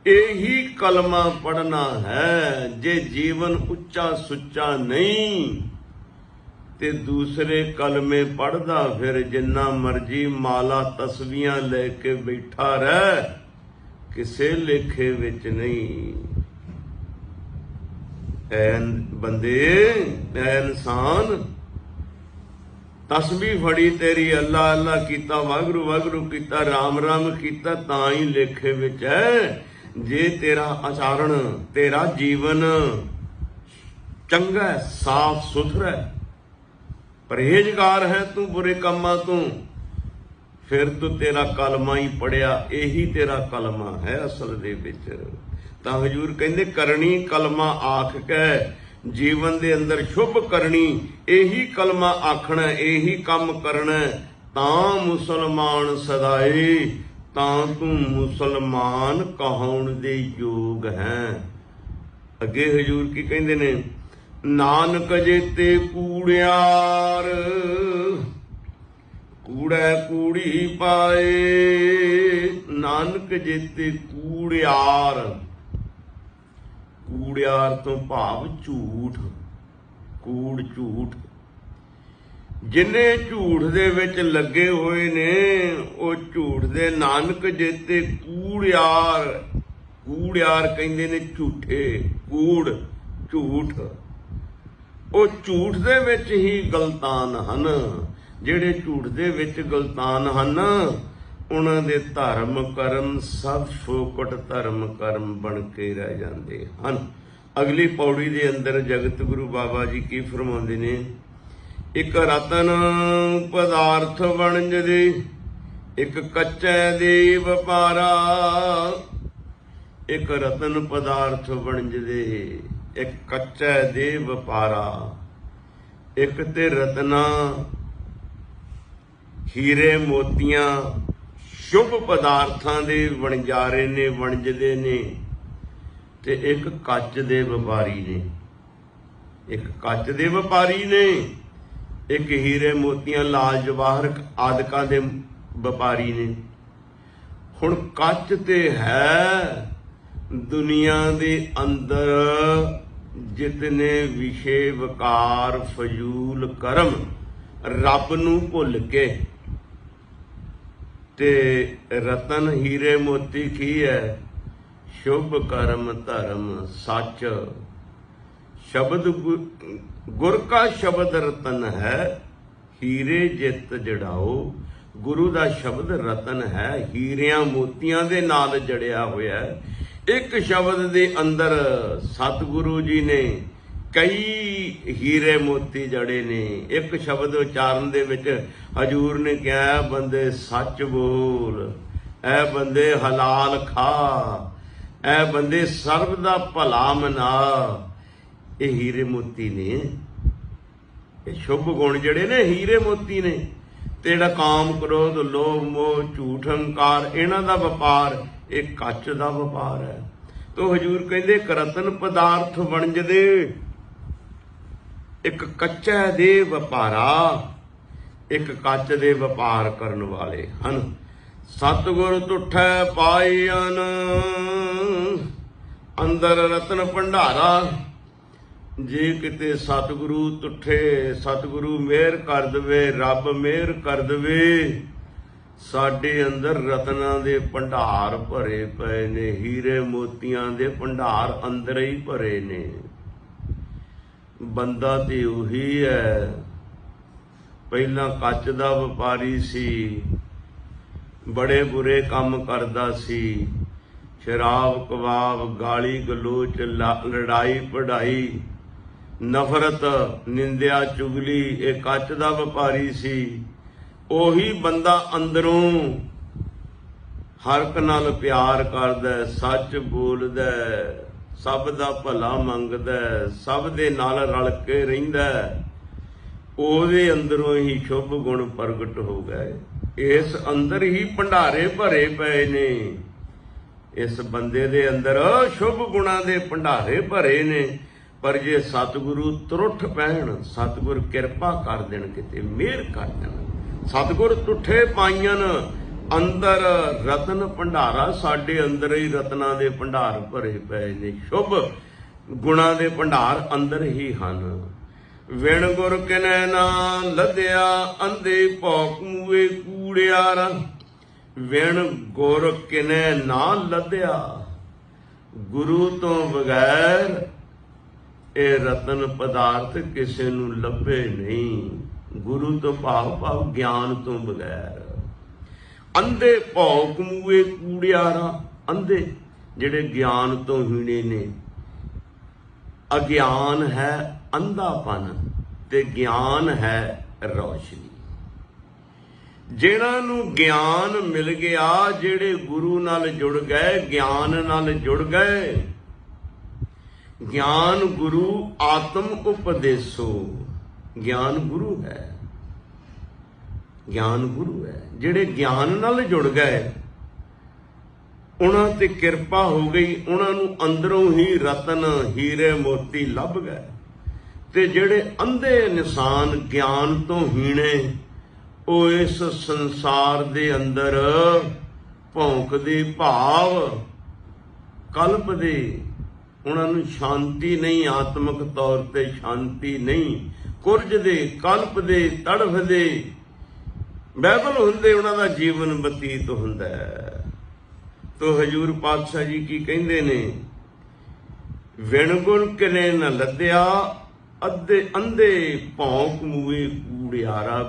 ਇਹੀ ਕਲਮਾ ਪੜਨਾ ਹੈ। ਜੇ ਜੀਵਨ ਉੱਚਾ ਸੁੱਚਾ ਨਹੀਂ ਤੇ ਦੂਸਰੇ ਕਲਮੇ ਪੜਦਾ ਫਿਰ ਜਿੰਨਾ ਮਰਜੀ ਮਾਲਾ ਤਸਬੀਹਾਂ ਲੈ ਕੇ ਬੈਠਾ ਰਹਿ, ਕਿਸੇ ਲੇਖੇ ਵਿੱਚ ਨਹੀਂ। ਐ ਬੰਦੇ, ਐ ਇਨਸਾਨ, ਤਸਬੀਹ ਫੜੀ ਤੇਰੀ, ਅੱਲਾ ਅੱਲਾ ਕੀਤਾ, ਵਾਹਿਗੁਰੂ ਵਾਹਿਗੁਰੂ ਕੀਤਾ, ਰਾਮ ਰਾਮ ਕੀਤਾ, ਤਾਂ ਹੀ ਲੇਖੇ ਵਿੱਚ ਹੈ। ਜੇ ਤੇਰਾ ਆਚਰਣ, ਤੇਰਾ ਜੀਵਨ ਚੰਗਾ, ਸਾਫ ਸੁਥਰਾ, ਪਰਹੇਜ਼ਗਾਰ ਹੈ ਤੂੰ ਬੁਰੇ ਕੰਮਾਂ ਤੋਂ, ਫਿਰ ਤੂੰ ਤੇਰਾ ਕਲਮਾ ਹੀ ਪੜਿਆ, ਇਹੀ ਤੇਰਾ ਕਲਮਾ ਹੈ ਅਸਲ ਦੇ ਵਿੱਚ। ਤਾਂ ਹਜ਼ੂਰ ਕਹਿੰਦੇ ਕਰਨੀ ਕਲਮਾ ਆਖ ਕੇ, ਜੀਵਨ ਦੇ ਅੰਦਰ ਸ਼ੁਭ ਕਰਨੀ, ਇਹੀ ਕਲਮਾ ਆਖਣਾ, ਇਹੀ ਕੰਮ ਕਰਨਾ, ਤਾਂ ਮੁਸਲਮਾਨ ਸਦਾਏ, ਤਾਂ ਤੂੰ ਮੁਸਲਮਾਨ ਕਹਾਉਣ ਦੇ ਯੋਗ ਹੈ। ਅੱਗੇ ਹਜ਼ੂਰ ਕੀ ਕਹਿੰਦੇ ਨੇ? ਨਾਨਕ ਜੇਤੇ ਕੂੜਿਆਰ, ਕੂੜੈ ਕੂੜੀ ਪਾਏ। ਨਾਨਕ ਜੇਤੇ ਕੂੜਿਆਰ, ਕੂੜਿਆਰ ਤੋਂ ਭਾਵ ਝੂਠ, ਕੂੜ ਝੂਠ। ਜਿਨੇ ਝੂਠ ਦੇ ਵਿੱਚ ਲੱਗੇ ਹੋਏ ਨੇ ਉਹ ਝੂਠ ਦੇ ਨਾਨਕ ਜੇਤੇ ਕੂੜਿਆਰ ਕਹਿੰਦੇ ਨੇ ਝੂਠੇ, ਕੂੜ ਝੂਠ, ਉਹ ਝੂਠ ਦੇ ਵਿੱਚ ਹੀ ਗਲਤਾਨ ਹਨ। ਜਿਹੜੇ ਝੂਠ ਦੇ ਵਿੱਚ ਗਲਤਾਨ ਹਨ ਉਹਨਾਂ ਦੇ ਧਰਮ ਕਰਮ ਸਭ ਫੋਕਟ ਧਰਮ ਕਰਮ ਬਣ ਕੇ ਰਹਿ ਜਾਂਦੇ ਹਨ। ਅਗਲੀ ਪੌੜੀ ਦੇ ਅੰਦਰ ਜਗਤ ਗੁਰੂ ਬਾਬਾ ਜੀ ਕੀ ਫਰਮਾਉਂਦੇ ਨੇ, ਇੱਕ ਰਤਨ ਪਦਾਰਥ ਵਣਜਦੇ, ਇੱਕ ਕੱਚੇ ਦੇ ਵਪਾਰਾ। ਇੱਕ ਰਤਨ ਪਦਾਰਥ ਵਣਜਦੇ, ਇੱਕ ਕੱਚੇ ਦੇ ਵਪਾਰਾ। ਇੱਕ ਤੇ ਰਤਨਾ ਹੀਰੇ ਮੋਤੀਆਂ ਸ਼ੁਭ ਪਦਾਰਥਾਂ ਦੇ ਵਣਜਾਰੇ ਨੇ, ਵਣਜਦੇ ਨੇ। ਤੇ ਇੱਕ ਕੱਚ ਦੇ ਵਪਾਰੀ ਨੇ, ਇੱਕ ਕੱਚ ਦੇ ਵਪਾਰੀ ਨੇ, ਇੱਕ ਹੀਰੇ ਮੋਤੀਆਂ ਲਾਲ ਜਵਾਹਰ ਆਦਿਕਾਂ ਦੇ ਵਪਾਰੀ ਨੇ। ਹੁਣ ਕੱਚ ਤੇ ਹੈ ਦੁਨੀਆ ਦੇ ਅੰਦਰ ਜਿਤਨੇ ਵਿਸ਼ੇ ਵਿਕਾਰ ਫਜ਼ੂਲ ਕਰਮ ਰੱਬ ਨੂੰ ਭੁੱਲ ਕੇ, ਤੇ ਰਤਨ ਹੀਰੇ ਮੋਤੀ ਕੀ ਹੈ, ਸ਼ੁਭ ਕਰਮ ਧਰਮ ਸੱਚ। ਸ਼ਬਦ ਗੁਰ ਕਾ ਸ਼ਬਦ ਰਤਨ ਹੈ, ਹੀਰੇ ਜਿੱਤ ਜੜਾਓ। ਗੁਰੂ ਦਾ ਸ਼ਬਦ ਰਤਨ ਹੈ, ਹੀਰਿਆਂ ਮੋਤੀਆਂ ਦੇ ਨਾਲ ਜੜਿਆ ਹੋਇਆ। ਇੱਕ ਸ਼ਬਦ ਦੇ ਅੰਦਰ ਸਤਿਗੁਰੂ ਜੀ ਨੇ ਕਈ ਹੀਰੇ ਮੋਤੀ ਜੜੇ ਨੇ। ਇੱਕ ਸ਼ਬਦ ਉਚਾਰਨ ਦੇ ਵਿੱਚ ਹਜੂਰ ਨੇ ਕਿਹਾ, ਬੰਦੇ ਸੱਚ ਬੋਲ, ਐ ਬੰਦੇ ਹਲਾਲ ਖਾ, ਐ ਬੰਦੇ ਸਰਬ ਦਾ ਭਲਾ ਮਨਾ। ਇਹ ਹੀਰੇ ਮੋਤੀ ਨੇ, ਇਹ ਸ਼ੁਭ ਗੁਣ ਜਿਹੜੇ ਨੇ ਹੀਰੇ ਮੋਤੀ ਨੇ। ਤੇ ਜਿਹੜਾ ਕਾਮ ਕ੍ਰੋਧ ਲੋਭ ਮੋਹ ਝੂਠ ਹੰਕਾਰ ਇਹਨਾਂ ਦਾ ਵਪਾਰ, ਇਹ ਕੱਚ ਦਾ ਵਪਾਰ ਹੈ। ਤੋ ਹਜੂਰ ਕਹਿੰਦੇ ਇੱਕ ਰਤਨ ਪਦਾਰਥ ਵਣਜਦੇ, ਇੱਕ ਕੱਚਾ ਦੇ ਵਪਾਰਾ, ਇੱਕ ਕੱਚ ਦੇ ਵਪਾਰ ਕਰਨ ਵਾਲੇ ਹਨ। ਸਤਿਗੁਰ ਤੁਠੈ ਪਾਈਨ ਅੰਦਰ ਰਤਨ ਭੰਡਾਰਾ। ਜੇ ਕਿਤੇ ਸਤਿਗੁਰੂ ਤੁਠੇ, ਸਤਿਗੁਰੂ ਮਿਹਰ ਕਰ ਦੇਵੇ, ਰੱਬ ਮਿਹਰ ਕਰ ਦੇਵੇ, ਸਾਡੇ ਅੰਦਰ ਰਤਨਾਂ ਦੇ ਭੰਡਾਰ ਭਰੇ ਪਏ ਨੇ, ਹੀਰੇ ਮੋਤੀਆਂ ਦੇ ਭੰਡਾਰ ਅੰਦਰ ਹੀ ਭਰੇ ਨੇ। ਬੰਦਾ ਤੇ ਉਹੀ ਹੈ, ਪਹਿਲਾਂ ਕੱਚ ਦਾ ਵਪਾਰੀ ਸੀ, ਬੜੇ ਬੁਰੇ ਕੰਮ ਕਰਦਾ ਸੀ, ਸ਼ਰਾਬ ਕਬਾਬ ਗਾਲੀ ਗਲੋਚ ਲੜਾਈ ਪੜਾਈ ਨਫ਼ਰਤ ਨਿੰਦਿਆ ਚੁਗਲੀ, ਇਹ ਕੱਚ ਦਾ ਵਪਾਰੀ ਸੀ। ਉਹੀ ਬੰਦਾ ਅੰਦਰੋਂ ਹਰ ਇੱਕ ਨਾਲ ਪਿਆਰ ਕਰਦਾ, ਸੱਚ ਬੋਲਦਾ, ਸਭ ਦਾ ਭਲਾ ਮੰਗਦਾ, ਸਭ ਦੇ ਨਾਲ ਰਲ ਕੇ ਰਹਿੰਦਾ, ਉਹਦੇ ਅੰਦਰੋਂ ਹੀ ਸ਼ੁਭ ਗੁਣ ਪ੍ਰਗਟ ਹੋ ਗਏ। ਇਸ ਅੰਦਰ ਹੀ ਭੰਡਾਰੇ ਭਰੇ ਪਏ ਨੇ। ਇਸ ਬੰਦੇ ਦੇ ਅੰਦਰ ਸ਼ੁਭ ਗੁਣਾਂ ਦੇ ਭੰਡਾਰੇ ਭਰੇ ਨੇ। ਪਰ ਜੇ ਸਤਿਗੁਰੂ ਤੁਰਠ ਪੈਣ, ਸਤਿਗੁਰ ਕਿਰਪਾ ਕਰ ਦੇਣ, ਕਿਤੇ ਮਿਹਰ ਕਰ ਦੇਣ, ਸਤਿਗੁਰ ਤੁਠੇ ਪਾਈਆਂ ਅੰਦਰ ਰਤਨ ਭੰਡਾਰਾ, ਸਾਡੇ ਅੰਦਰ ਹੀ ਰਤਨਾਂ ਦੇ ਭੰਡਾਰ ਭਰੇ ਪਏ ਨੇ। ਸ਼ੁਭ ਗੁਣਾਂ ਦੇ ਭੰਡਾਰ ਅੰਦਰ ਹੀ ਹਨ। ਵਿਣ ਗੁਰ ਕਿਨੈ ਨਾ ਲੱਦਿਆ, ਅੰਧੇ ਭੌਕ ਮੂਏ ਕੂੜਿਆਰਾ। ਵਿਣ ਗੁਰ ਕਿਨੈ ਨਾ ਲੱਦਿਆ, ਗੁਰੂ ਤੋਂ ਬਗੈਰ ਇਹ ਰਤਨ ਪਦਾਰਥ ਕਿਸੇ ਨੂੰ ਲੱਭੇ ਨਹੀਂ। ਗੁਰੂ ਤੋਂ ਭਾਵ ਗਿਆਨ ਤੋਂ ਬਗੈਰ। ਅੰਧੇ ਭੌਕ ਮੂਏ ਕੂੜਿਆਰਾ, ਅੰਧੇ ਜਿਹੜੇ ਗਿਆਨ ਤੋਂ ਹੀਣੇ ਨੇ। ਅਗਿਆਨ ਹੈ ਅੰਧਾਪਨ ਤੇ ਗਿਆਨ ਹੈ ਰੌਸ਼ਨੀ। ਜਿਹਨਾਂ ਨੂੰ ਗਿਆਨ ਮਿਲ ਗਿਆ, ਜਿਹੜੇ ਗੁਰੂ ਨਾਲ ਜੁੜ ਗਏ, ਗਿਆਨ ਨਾਲ ਜੁੜ ਗਏ। ਗਿਆਨ ਗੁਰੂ ਆਤਮ ਉਪਦੇਸੋ, ਗਿਆਨ ਗੁਰੂ ਹੈ, ਗਿਆਨ ਗੁਰੂ ਹੈ। ਜਿਹੜੇ ਗਿਆਨ ਨਾਲ ਜੁੜ ਗਏ ਉਹਨਾਂ ਤੇ ਕਿਰਪਾ ਹੋ ਗਈ, ਉਹਨਾਂ ਨੂੰ ਅੰਦਰੋਂ ਹੀ ਰਤਨ ਹੀਰੇ ਮੋਤੀ ਲੱਭ ਗਏ। ਤੇ ਜਿਹੜੇ ਅੰਧੇ ਇਨਸਾਨ ਗਿਆਨ ਤੋਂ ਹੀਣੇ, ਉਹ ਇਸ ਸੰਸਾਰ ਦੇ ਅੰਦਰ ਭੌਂਕਦੇ ਭਾਵ ਕਲਪਦੇ, ਉਹਨਾਂ ਨੂੰ ਸ਼ਾਂਤੀ ਨਹੀਂ, ਆਤਮਿਕ ਤੌਰ ਤੇ ਸ਼ਾਂਤੀ ਨਹੀਂ, ਕੁਰਜਦੇ, ਕਲਪਦੇ, ਤੜਫਦੇ, ਬਹਿਬਲ ਹੁੰਦੇ, ਉਹਨਾਂ ਦਾ ਜੀਵਨ ਬਤੀਤ ਹੁੰਦਾ ਹੈ। ਤੋ ਹਜੂਰ ਪਾਤਸ਼ਾਹ ਜੀ ਕੀ ਕਹਿੰਦੇ ਨੇ, ਵਿਣ ਗੁਣ ਕਿਨੇ ਨ ਲੱਦਿਆ, ਅੱਧੇ ਅੰਧੇ ਭੌਂਕ ਮੂਏ ਕੂੜਿਆਰਾ।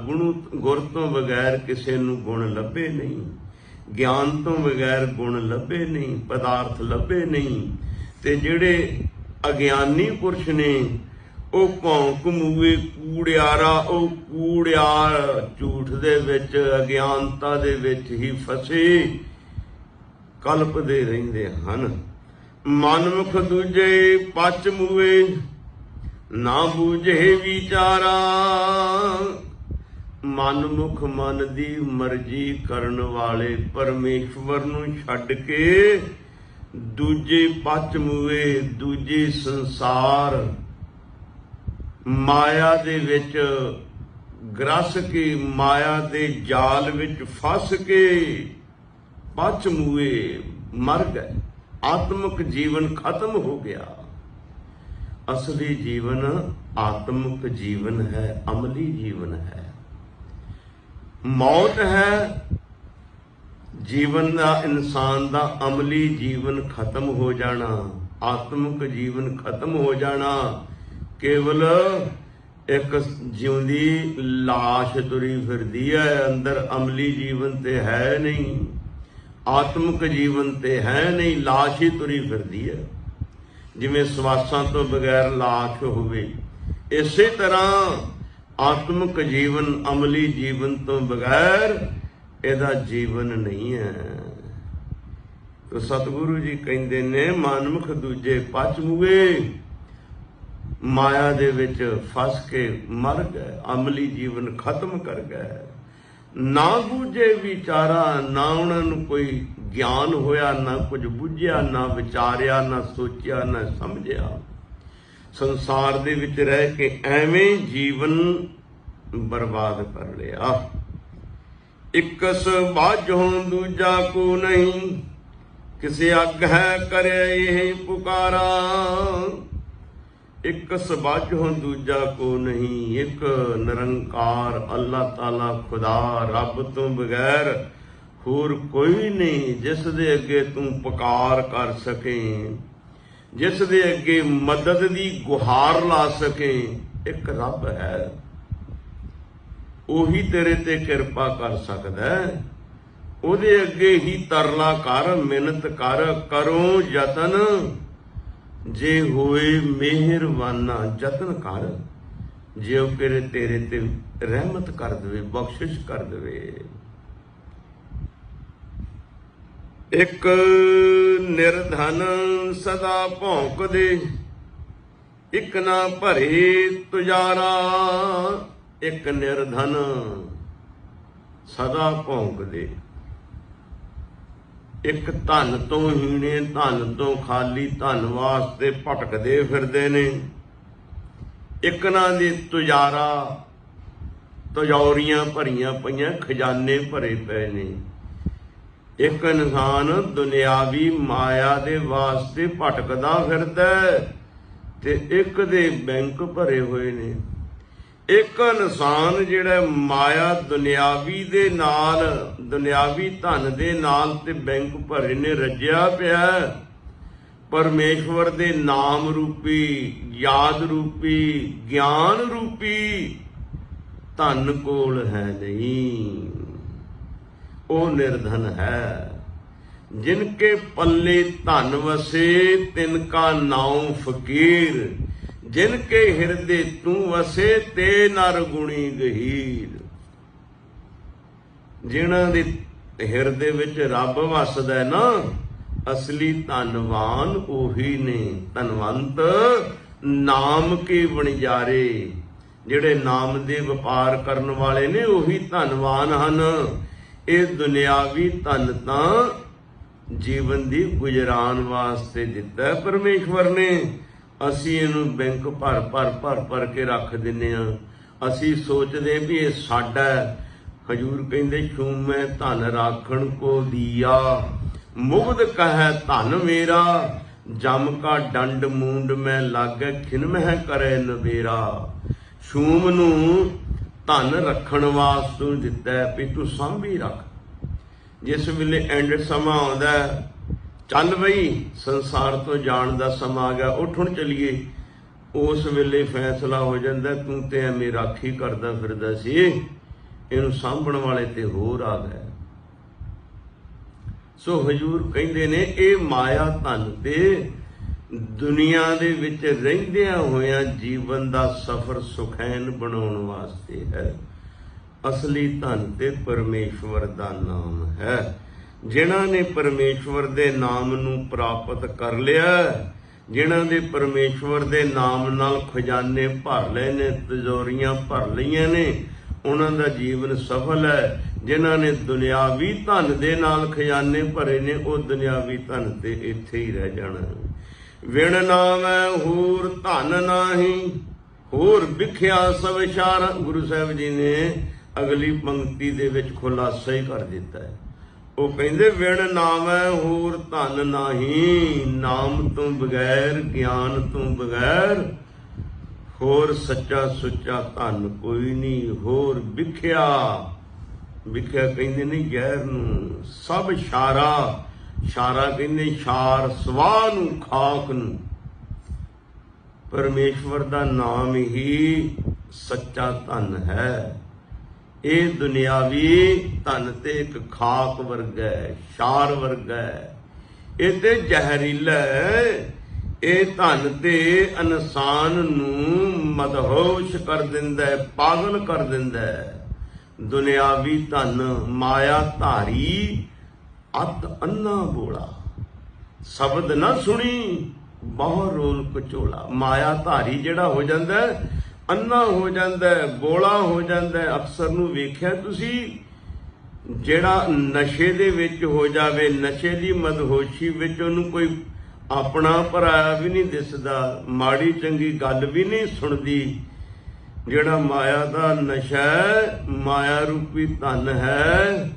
ਗੁਰ ਤੋਂ ਬਗੈਰ ਕਿਸੇ ਨੂੰ ਗੁਣ ਲੱਭੇ ਨਹੀਂ, ਗਿਆਨ ਤੋਂ ਬਗੈਰ ਗੁਣ ਲੱਭੇ ਨਹੀਂ, ਪਦਾਰਥ ਲੱਭੇ ਨਹੀਂ। ਤੇ ਜਿਹੜੇ ਅਗਿਆਨੀ ਪੁਰਸ਼ ਨੇ ਉਹ ਭੌਂਕ ਮੂਏ ਕੂੜਿਆਰਾ, ਉਹ ਕੂੜਿਆਰ ਝੂਠ ਦੇ ਵਿੱਚ, ਅਗਿਆਨਤਾ ਦੇ ਵਿੱਚ ਹੀ ਫਸੇ ਕਲਪਦੇ ਰਹਿੰਦੇ ਹਨ। ਮਨਮੁਖ ਦੂਜੇ ਪਚ ਮੂਏ, ਨਾ ਬੂਝੇ ਵਿਚਾਰਾ। ਮਨਮੁਖ ਮਨ ਦੀ ਮਰਜ਼ੀ ਕਰਨ ਵਾਲੇ ਪਰਮੇਸ਼ਵਰ ਨੂੰ ਛੱਡ ਕੇ ਦੂਜੇ ਪਚ ਮੂਏ, ਦੂਜੇ ਸੰਸਾਰ ਮਾਇਆ ਦੇ ਵਿੱਚ ਗ੍ਰਸ ਕੇ, ਮਾਇਆ ਦੇ ਜਾਲ ਵਿੱਚ ਫਸ ਕੇ ਪਚ ਮੂਏ, ਮਰ ਗਏ। ਆਤਮਿਕ ਜੀਵਨ ਖਤਮ ਹੋ ਗਿਆ। ਅਸਲੀ ਜੀਵਨ ਆਤਮਿਕ ਜੀਵਨ ਹੈ, ਅਮਲੀ ਜੀਵਨ ਹੈ। ਮੌਤ ਹੈ ਜੀਵਨ ਦਾ, ਇਨਸਾਨ ਦਾ ਅਮਲੀ ਜੀਵਨ ਖਤਮ ਹੋ ਜਾਣਾ, ਆਤਮਿਕ ਜੀਵਨ ਖਤਮ ਹੋ ਜਾਣਾ। ਕੇਵਲ ਇੱਕ ਜਿਉਂਦੀ ਲਾਸ਼ ਤੁਰੀ ਫਿਰਦੀ ਹੈ, ਅੰਦਰ ਅਮਲੀ ਜੀਵਨ ਤੇ ਹੈ ਨਹੀਂ, ਆਤਮਿਕ ਜੀਵਨ ਤੇ ਹੈ ਨਹੀਂ, ਲਾਸ਼ ਹੀ ਤੁਰੀ ਫਿਰਦੀ ਹੈ। ਜਿਵੇਂ ਸਵਾਸਾਂ ਤੋਂ ਬਗੈਰ ਲਾਸ਼ ਹੋਵੇ, ਇਸੇ ਤਰ੍ਹਾਂ ਆਤਮਿਕ ਜੀਵਨ ਅਮਲੀ ਜੀਵਨ ਤੋਂ ਬਗੈਰ ਇਹਦਾ ਜੀਵਨ ਨਹੀਂ ਹੈ। ਤੋ ਸਤਿਗੁਰੂ ਜੀ ਕਹਿੰਦੇ ਨੇ, ਮਨਮੁਖ ਦੂਜੇ ਪਚ ਮੂਏ, ਮਾਇਆ ਦੇ ਵਿੱਚ ਫਸ ਕੇ ਮਰ ਗਏ, ਅਮਲੀ ਜੀਵਨ ਖਤਮ ਕਰ ਗਏ। ਨਾ ਬੂਝੇ ਵਿਚਾਰਾ, ਨਾ ਉਹਨਾਂ ਨੂੰ ਕੋਈ ਗਿਆਨ ਹੋਇਆ, ਨਾ ਕੁਝ ਬੁੱਝਿਆ, ਨਾ ਵਿਚਾਰਿਆ, ਨਾ ਸੋਚਿਆ, ਨਾ ਸਮਝਿਆ। ਸੰਸਾਰ ਦੇ ਵਿੱਚ ਰਹਿ ਕੇ ਐਵੇਂ ਜੀਵਨ ਬਰਬਾਦ ਕਰ ਲਿਆ। ਇਕਸ ਬਾਝੋਂ ਦੂਜਾ ਕੋ ਨਹੀਂ, ਕਿਸੇ ਅੱਗ ਹੈ ਕਰੇ ਇਹ ਪੁਕਾਰਾ। ਇੱਕ ਸਬਾਝੋਂ ਦੂਜਾ ਕੋ ਨਹੀਂ, ਇੱਕ ਨਿਰੰਕਾਰ ਅੱਲਾਹ ਤਾਲਾ ਖੁਦਾ ਰੱਬ ਤੋਂ ਬਗੈਰ ਹੋਰ ਕੋਈ ਨਹੀਂ ਜਿਸ ਦੇ ਅੱਗੇ ਤੂੰ ਪੁਕਾਰ ਕਰ ਸਕੇ, ਜਿਸ ਦੇ ਅੱਗੇ ਮਦਦ ਦੀ ਗੁਹਾਰ ਲਾ ਸਕੇ। ਇੱਕ ਰੱਬ ਹੈ, ਉਹੀ ਤੇਰੇ ਤੇ ਕਿਰਪਾ ਕਰ ਸਕਦਾ ਹੈ। ਉਹਦੇ ਅੱਗੇ ਹੀ ਤਰਲਾ ਕਰ, ਮਿਹਨਤ ਕਰ, ਕਰੋ ਯਤਨ, ਜੇ ਹੋਏ ਮਿਹਰਬਾਨਾ ਯਤਨ ਕਰ, ਜੇ ਉਹ ਤੇਰੇ ਤੇ ਰਹਿਮਤ ਕਰ ਦੇਵੇ, ਬਖਸ਼ਿਸ਼ ਕਰ ਦੇਵੇ। ਇੱਕ ਨਿਰਧਨ ਸਦਾ ਭੌਂਕਦੇ, ਇੱਕ ਨਾ ਭਰੇ ਤੁਜਾਰਾ। ਇੱਕ ਨਿਰਧਨ ਸਦਾ ਭੌਂਕਦੇ, ਇੱਕ ਧਨ ਤੋਂ ਹੀਣੇ, ਧਨ ਤੋਂ ਖਾਲੀ, ਧਨ ਵਾਸਤੇ ਭਟਕਦੇ ਫਿਰਦੇ ਨੇ। ਇੱਕ ਨਾ ਦੀ ਤੁਜਾਰਾ, ਤੁਜੌਰੀਆਂ ਭਰੀਆਂ ਪਈਆਂ, ਖਜ਼ਾਨੇ ਭਰੇ ਪਏ ਨੇ। ਇੱਕ ਇਨਸਾਨ ਦੁਨਿਆਵੀ ਮਾਇਆ ਦੇ ਵਾਸਤੇ ਭਟਕਦਾ ਫਿਰਦਾ ਤੇ ਇੱਕ ਦੇ ਬੈਂਕ ਭਰੇ ਹੋਏ ਨੇ। ਇੱਕ ਇਨਸਾਨ ਜਿਹੜਾ ਮਾਇਆ ਦੁਨਿਆਵੀ ਦੇ ਨਾਲ, ਦੁਨਿਆਵੀ ਧਨ ਦੇ ਨਾਲ ਤੇ ਬੈਂਕ ਭਰੇ ਨੇ, ਰੱਜਿਆ ਪਿਆ। ਪਰਮੇਸ਼ਵਰ ਦੇ ਨਾਮ ਰੂਪੀ, ਯਾਦ ਰੂਪੀ, ਗਿਆਨ ਰੂਪੀ ਧਨ ਕੋਲ ਹੈ ਨਹੀਂ। ਉਹ ਨਿਰਧਨ ਹੈ। ਜਿਨ ਕੇ ਪੱਲੇ ਧਨ ਵਸੇ, ਤਿਨ ਕਾ ਨਾਉ ਫਕੀਰ। ਜਿਨ ਕੇ ਹਿਰਦੇ ਤੂੰ ਵਸੇ, ਤੇ ਨਰ ਗੁਣੀ ਗਹੀਰ। ਜਿਨ੍ਹਾਂ ਦੇ ਹਿਰਦੇ ਵਿੱਚ ਰੱਬ ਵਸਦਾ ਨਾ, ਅਸਲੀ ਧਨਵਾਨ ਉਹੀ ਨੇ। ਧਨਵੰਤ ਨਾਮ ਕੇ ਵਣਜਾਰੇ, ਜਿਹੜੇ ਨਾਮ ਦੇ ਵਪਾਰ ਕਰਨ ਵਾਲੇ ਨੇ, ਉਹੀ ਧਨਵਾਨ ਹਨ। ਇਹ ਦੁਨਿਆਵੀ ਧਨ ਤਾਂ ਜੀਵਨ ਦੀ ਗੁਜ਼ਰਾਨ ਵਾਸਤੇ ਦਿੱਤਾ ਪਰਮੇਸ਼ਵਰ ਨੇ। ਅਸੀਂ ਇਹਨੂੰ ਬੈਂਕ ਭਰ ਕੇ ਰੱਖ ਦਿੰਨੇ ਆ। ਅਸੀਂ ਸੋਚਦੇ ਵੀ ਇਹ ਸਾਡਾ। ਹਜੂਰ ਕਹਿੰਦੇ, ਛੂਮੈ ਧਨ ਰਾਖਣ ਕੋ ਦੀਆ, ਮੁਗਧ ਕਹੈ ਧਨ ਮੇਰਾ। ਜਮ ਕਾ ਡੰਡ ਮੂੰਡ ਮੈਂ ਲਾਗੈ, ਖਿਨ ਮਹਿ ਕਰੇ ਨਵੇਰਾ। ਛੂਮ ਨੂੰ ਧਨ ਰੱਖਣ ਵਾਸਤੇ ਦਿੱਤਾ ਹੈ ਵੀ ਤੂੰ ਸਾਂਭੀ ਰੱਖ। ਜਿਸ ਵੇਲੇ ਐਂਡ ਸਮਾਂ ਆਉਂਦਾ, ਚੱਲ ਬਈ ਸੰਸਾਰ ਤੋਂ ਜਾਣ ਦਾ ਸਮਾਂ ਆ ਗਿਆ, ਉੱਠ ਹੁਣ ਚੱਲੀਏ, ਉਸ ਵੇਲੇ ਫੈਸਲਾ ਹੋ ਜਾਂਦਾ ਤੂੰ ਤੇ ਐਵੇਂ ਰਾਖੀ ਕਰਦਾ ਫਿਰਦਾ ਸੀ, ਇਹਨੂੰ ਸਾਂਭਣ ਵਾਲੇ ਤੇ ਹੋਰ ਆ ਗਏ। ਸੋ ਹਜ਼ੂਰ ਕਹਿੰਦੇ ਨੇ ਇਹ ਮਾਇਆ ਧਨ ਤੇ ਦੁਨੀਆ ਦੇ ਵਿੱਚ ਰਹਿੰਦਿਆਂ ਹੋਇਆਂ ਜੀਵਨ ਦਾ ਸਫ਼ਰ ਸੁਖੈਨ ਬਣਾਉਣ ਵਾਸਤੇ ਹੈ। ਅਸਲੀ ਧਨ ਤੇ ਪਰਮੇਸ਼ਵਰ ਦਾ ਨਾਮ ਹੈ। ਜਿਨ੍ਹਾਂ ਨੇ ਪਰਮੇਸ਼ਵਰ ਦੇ ਨਾਮ ਨੂੰ ਪ੍ਰਾਪਤ ਕਰ ਲਿਆ, ਜਿਨ੍ਹਾਂ ਦੇ ਪਰਮੇਸ਼ਵਰ ਦੇ ਨਾਮ ਨਾਲ ਖਜ਼ਾਨੇ ਭਰ ਲਏ ਨੇ, ਤਿਜੋਰੀਆਂ ਭਰ ਲਈਆਂ ਨੇ, ਉਹਨਾਂ ਦਾ ਜੀਵਨ ਸਫਲ ਹੈ। ਜਿਨ੍ਹਾਂ ਨੇ ਦੁਨਿਆਵੀ ਧਨ ਦੇ ਨਾਲ ਖਜ਼ਾਨੇ ਭਰੇ ਨੇ, ਉਹ ਦੁਨਿਆਵੀ ਧਨ ਤੇ ਇੱਥੇ ਹੀ ਰਹਿ ਜਾਣਾ। ਵਿਣ ਨਾਮੈ ਹੋਰ ਧਨ ਨਾਹੀਂ, ਹੋਰ ਵਿਖਿਆ ਸਭ ਇਸ਼ਾਰਾ। ਗੁਰੂ ਸਾਹਿਬ ਜੀ ਨੇ ਅਗਲੀ ਪੰਕਤੀ ਦੇ ਵਿੱਚ ਖੁਲਾਸਾ ਹੀ ਕਰ ਦਿੱਤਾ ਹੈ। ਉਹ ਕਹਿੰਦੇ ਵਿਣ ਨਾਮੈ ਹੋਰ ਧਨ ਨਾਹੀਂ, ਨਾਮ ਤੋਂ ਬਗੈਰ, ਗਿਆਨ ਤੋਂ ਬਗੈਰ ਹੋਰ ਸੱਚਾ ਸੁੱਚਾ ਧਨ ਕੋਈ ਨਹੀਂ। ਹੋਰ ਵਿਖਿਆ, ਵਿਖਿਆ ਕਹਿੰਦੇ ਨੇ ਜ਼ਹਿਰ ਨੂੰ, ਸਭ ਇਸ਼ਾਰਾ, ਇਸ਼ਾਰਾ ਕਹਿੰਦੇ ਛਾਰ ਸਵਾਹ ਨੂੰ, ਖਾਕ ਨੂੰ। ਪਰਮੇਸ਼ਵਰ ਦਾ ਨਾਮ ਹੀ ਸੱਚਾ ਧਨ ਹੈ। ਇਹ ਦੁਨਿਆਵੀ ਧਨ ਤੇ ਇੱਕ ਖਾਕ ਵਰਗਾ ਹੈ, ਛਾਰ ਵਰਗਾ ਹੈ, ਇਹ ਤੇ ਜ਼ਹਿਰੀਲਾ ਹੈ। ਇਹ ਧਨ ਤੇ ਇਨਸਾਨ ਨੂੰ ਮਦਹੋਸ਼ ਕਰ ਦਿੰਦਾ ਹੈ, ਪਾਗਲ ਕਰ ਦਿੰਦਾ ਹੈ। ਦੁਨਿਆਵੀ ਧਨ ਮਾਇਆ ਧਾਰੀ ਅਤ ਅੰਨਾ ਬੋਲਾ, ਸ਼ਬਦ ਨਾ ਸੁਣੀ ਬਹੁ ਰੋਲ ਕਚੋਲਾ। ਮਾਇਆ ਧਾਰੀ ਜਿਹੜਾ ਹੋ ਜਾਂਦਾ ਅੰਨਾ ਹੋ ਜਾਂਦਾ, ਬੋਲਾ ਹੋ ਜਾਂਦਾ। ਅਕਸਰ ਨੂੰ ਵੇਖਿਆ ਤੁਸੀਂ, ਜਿਹੜਾ ਨਸ਼ੇ ਦੇ ਵਿੱਚ ਹੋ ਜਾਵੇ, ਨਸ਼ੇ ਦੀ ਮਦਹੋਸ਼ੀ ਵਿੱਚ ਉਹਨੂੰ ਕੋਈ ਆਪਣਾ ਪਰਾਇਆ ਵੀ ਨਹੀਂ ਦਿਸਦਾ, ਮਾੜੀ ਚੰਗੀ ਗੱਲ ਵੀ ਨਹੀਂ ਸੁਣਦੀ। ਜਿਹੜਾ ਮਾਇਆ ਦਾ ਨਸ਼ਾ ਹੈ, ਮਾਇਆ ਰੂਪੀ ਧਨ ਹੈ,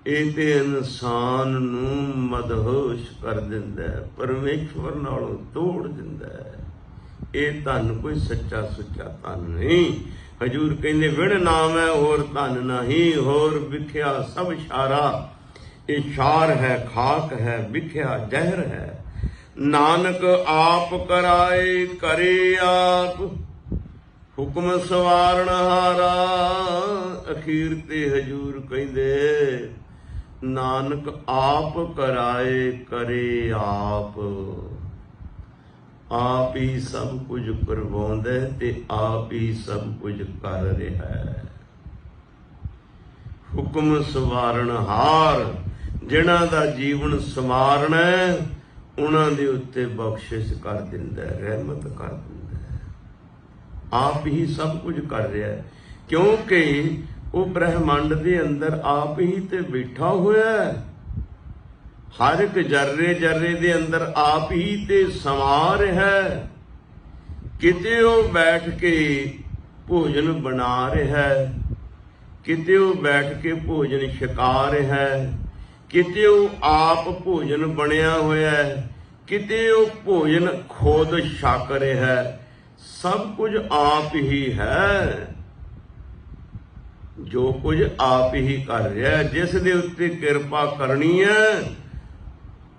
ਇਹ ਤੇ ਇਨਸਾਨ ਨੂੰ ਮਦਹੋਸ਼ ਕਰ ਦਿੰਦਾ, ਪਰਮੇਸ਼ਵਰ ਨਾਲੋਂ ਤੋੜ ਦਿੰਦਾ। ਇਹ ਧਨ ਕੋਈ ਸੱਚਾ ਸੁੱਚਾ ਧਨ ਨਹੀਂ। ਹਜ਼ੂਰ ਕਹਿੰਦੇ ਵਿਣ ਨਾਮ ਹੈ ਹੋਰ ਧਨ ਨਹੀਂ, ਹੋਰ ਵਿਖਿਆ ਸਭ ਇਸ਼ਾਰਾ। ਇਹ ਛਾਰ ਹੈ, ਖਾਕ ਹੈ, ਵਿਖਿਆ ਜ਼ਹਿਰ ਹੈ। ਨਾਨਕ ਆਪ ਕਰਾਏ ਕਰੇ ਆਪ, ਹੁਕਮ ਸਵਾਰਨ ਹਾਰਾ। ਅਖੀਰ ਤੇ ਹਜ਼ੂਰ ਕਹਿੰਦੇ ਨਾਨਕ ਆਪ ਕਰਾਏ ਕਰੇ ਆਪ, ਆਪ ਹੀ ਸਭ ਕੁਝ ਕਰਵਾਉਂਦਾ ਤੇ ਆਪ ਹੀ ਸਭ ਕੁਝ ਕਰ ਰਿਹਾ ਹੈ। ਹੁਕਮ ਸਵਾਰਨ ਹਾਰ, ਜਿਨ੍ਹਾਂ ਦਾ ਜੀਵਨ ਸਵਾਰਨਾ ਉਹਨਾਂ ਦੇ ਉੱਤੇ ਬਖਸ਼ਿਸ਼ ਕਰ ਦਿੰਦਾ, ਰਹਿਮਤ ਕਰ ਦਿੰਦਾ। ਆਪ ਹੀ ਸਭ ਕੁਝ ਕਰ ਰਿਹਾ ਹੈ, ਕਿਉਂਕਿ ਉਹ ਬ੍ਰਹਿਮੰਡ ਦੇ ਅੰਦਰ ਆਪ ਹੀ ਤੇ ਬੈਠਾ ਹੋਇਆ ਹੈ। ਹਰ ਇੱਕ ਜਰਰੇ ਜਰਰੇ ਦੇ ਅੰਦਰ ਆਪ ਹੀ ਤੇ ਸਮਾ ਰਿਹਾ ਹੈ। ਕਿਤੇ ਉਹ ਬੈਠ ਕੇ ਭੋਜਨ ਬਣਾ ਰਿਹਾ ਹੈ, ਕਿਤੇ ਉਹ ਬੈਠ ਕੇ ਭੋਜਨ ਛਕਾ ਰਿਹਾ ਹੈ, ਕਿਤੇ ਉਹ ਆਪ ਭੋਜਨ ਬਣਿਆ ਹੋਇਆ ਹੈ, ਕਿਤੇ ਉਹ ਭੋਜਨ ਖੁਦ ਛਕ ਰਿਹਾ ਹੈ। ਸਭ ਕੁਝ ਆਪ ਹੀ ਹੈ, ਜੋ ਕੁਝ ਆਪ ਹੀ ਕਰ ਰਿਹਾ। ਜਿਸ ਦੇ ਉੱਤੇ ਕਿਰਪਾ ਕਰਨੀ ਹੈ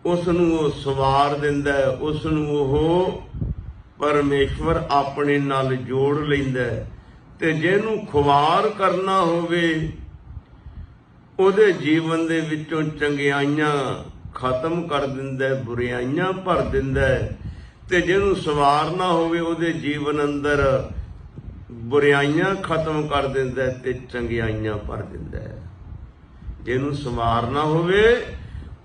ਉਸ ਨੂੰ ਉਹ ਸਵਾਰ ਦਿੰਦਾ, ਉਸ ਨੂੰ ਉਹ ਪਰਮੇਸ਼ਵਰ ਆਪਣੇ ਨਾਲ ਜੋੜ ਲੈਂਦਾ। ਤੇ ਜਿਹਨੂੰ ਖੁਆਰ ਕਰਨਾ ਹੋਵੇ ਉਹਦੇ ਜੀਵਨ ਦੇ ਵਿੱਚੋਂ ਚੰਗਿਆਈਆਂ ਖਤਮ ਕਰ ਦਿੰਦਾ, ਬੁਰਾਈਆਂ ਭਰ ਦਿੰਦਾ। ਤੇ ਜਿਹਨੂੰ ਸਵਾਰਨਾ ਹੋਵੇ ਉਹਦੇ ਜੀਵਨ ਅੰਦਰ ਬੁਰਾਈਆਂ ਖਤਮ ਕਰ ਦਿੰਦਾ ਤੇ ਚੰਗਿਆਈਆਂ ਭਰ ਦਿੰਦਾ। ਜਿਹਨੂੰ ਸਵਾਰਨਾ ਹੋਵੇ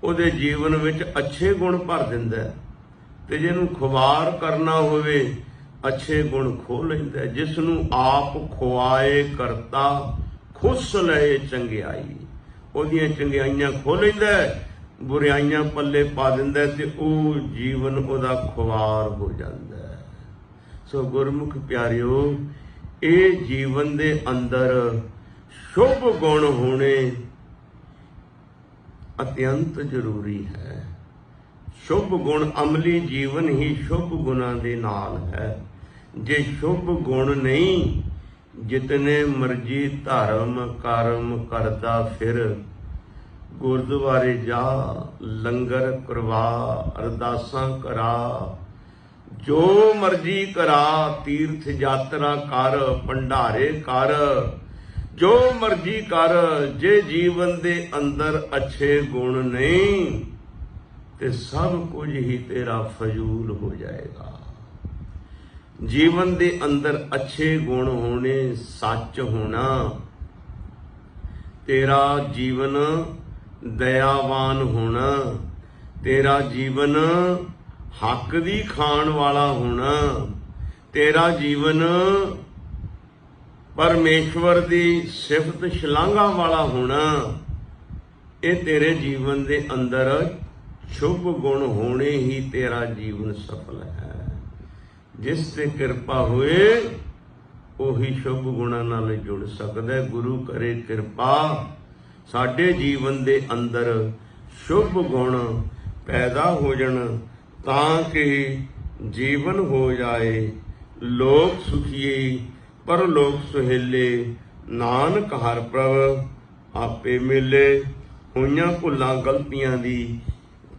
ਉਹਦੇ ਜੀਵਨ ਵਿੱਚ ਅੱਛੇ ਗੁਣ ਭਰ ਦਿੰਦਾ, ਤੇ ਜਿਹਨੂੰ ਖੁਆਰ ਕਰਨਾ ਹੋਵੇ ਅੱਛੇ ਗੁਣ ਖੋਹ ਲੈਂਦਾ। ਜਿਸ ਨੂੰ ਆਪ ਖੁਆਏ ਕਰਤਾ ਖੁਸ ਲਏ ਚੰਗਿਆਈ, ਉਹਦੀਆਂ ਚੰਗਿਆਈਆਂ ਖੋਹ ਲੈਂਦਾ, ਬੁਰਾਈਆਂ ਪੱਲੇ ਪਾ ਦਿੰਦਾ ਤੇ ਉਹ ਜੀਵਨ ਉਹਦਾ ਖੁਆਰ ਹੋ ਜਾਂਦਾ। ਸੋ ਗੁਰਮੁਖ ਪਿਆਰਿਓ, ਇਹ ਜੀਵਨ ਦੇ ਅੰਦਰ ਸ਼ੁਭ ਗੁਣ ਹੋਣੇ ਅਤਿਅੰਤ ਜ਼ਰੂਰੀ ਹੈ। ਸ਼ੁਭ ਗੁਣ, ਅਮਲੀ ਜੀਵਨ ਹੀ ਸ਼ੁਭ ਗੁਣਾਂ ਦੇ ਨਾਲ ਹੈ। जे शुभ गुण नहीं, जितने मर्जी धर्म कर्म करदा फिर। गुरुद्वारे जा, लंगर करवा, अरदासां करा, जो मर्जी करा, तीर्थ यात्रा कर, भंडारे कर, जो मर्जी कर, जे जीवन दे अंदर अच्छे गुण नहीं ते सब कुछ ही तेरा फजूल हो जाएगा। जीवन दे अंदर अच्छे गुण होने, सच होना, तेरा जीवन दयावान होना, तेरा जीवन हक दी खाण वाला होना, तेरा जीवन परमेश्वर दी सिफत शलाघा वाला होना, ये तेरे जीवन दे अंदर शुभ गुण होने ही तेरा जीवन सफल है। जिस ते किरपा होए ਉਹੀ शुभ गुणां नाल जुड़ सकदा है। गुरु करे किरपा साडे जीवन दे अंदर शुभ गुण पैदा हो जाण, तां कि जीवन हो जाए लोक सुखीए परलोक सुहेले। नानक हर प्रभ आपे मिले। होइयां भुलां गलतियां दी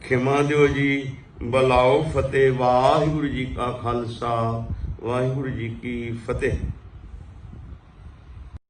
खिमा दिओ जी। बलाओ फतेह। वाहिगुरू जी का खालसा वाहिगुरू जी की फतेह।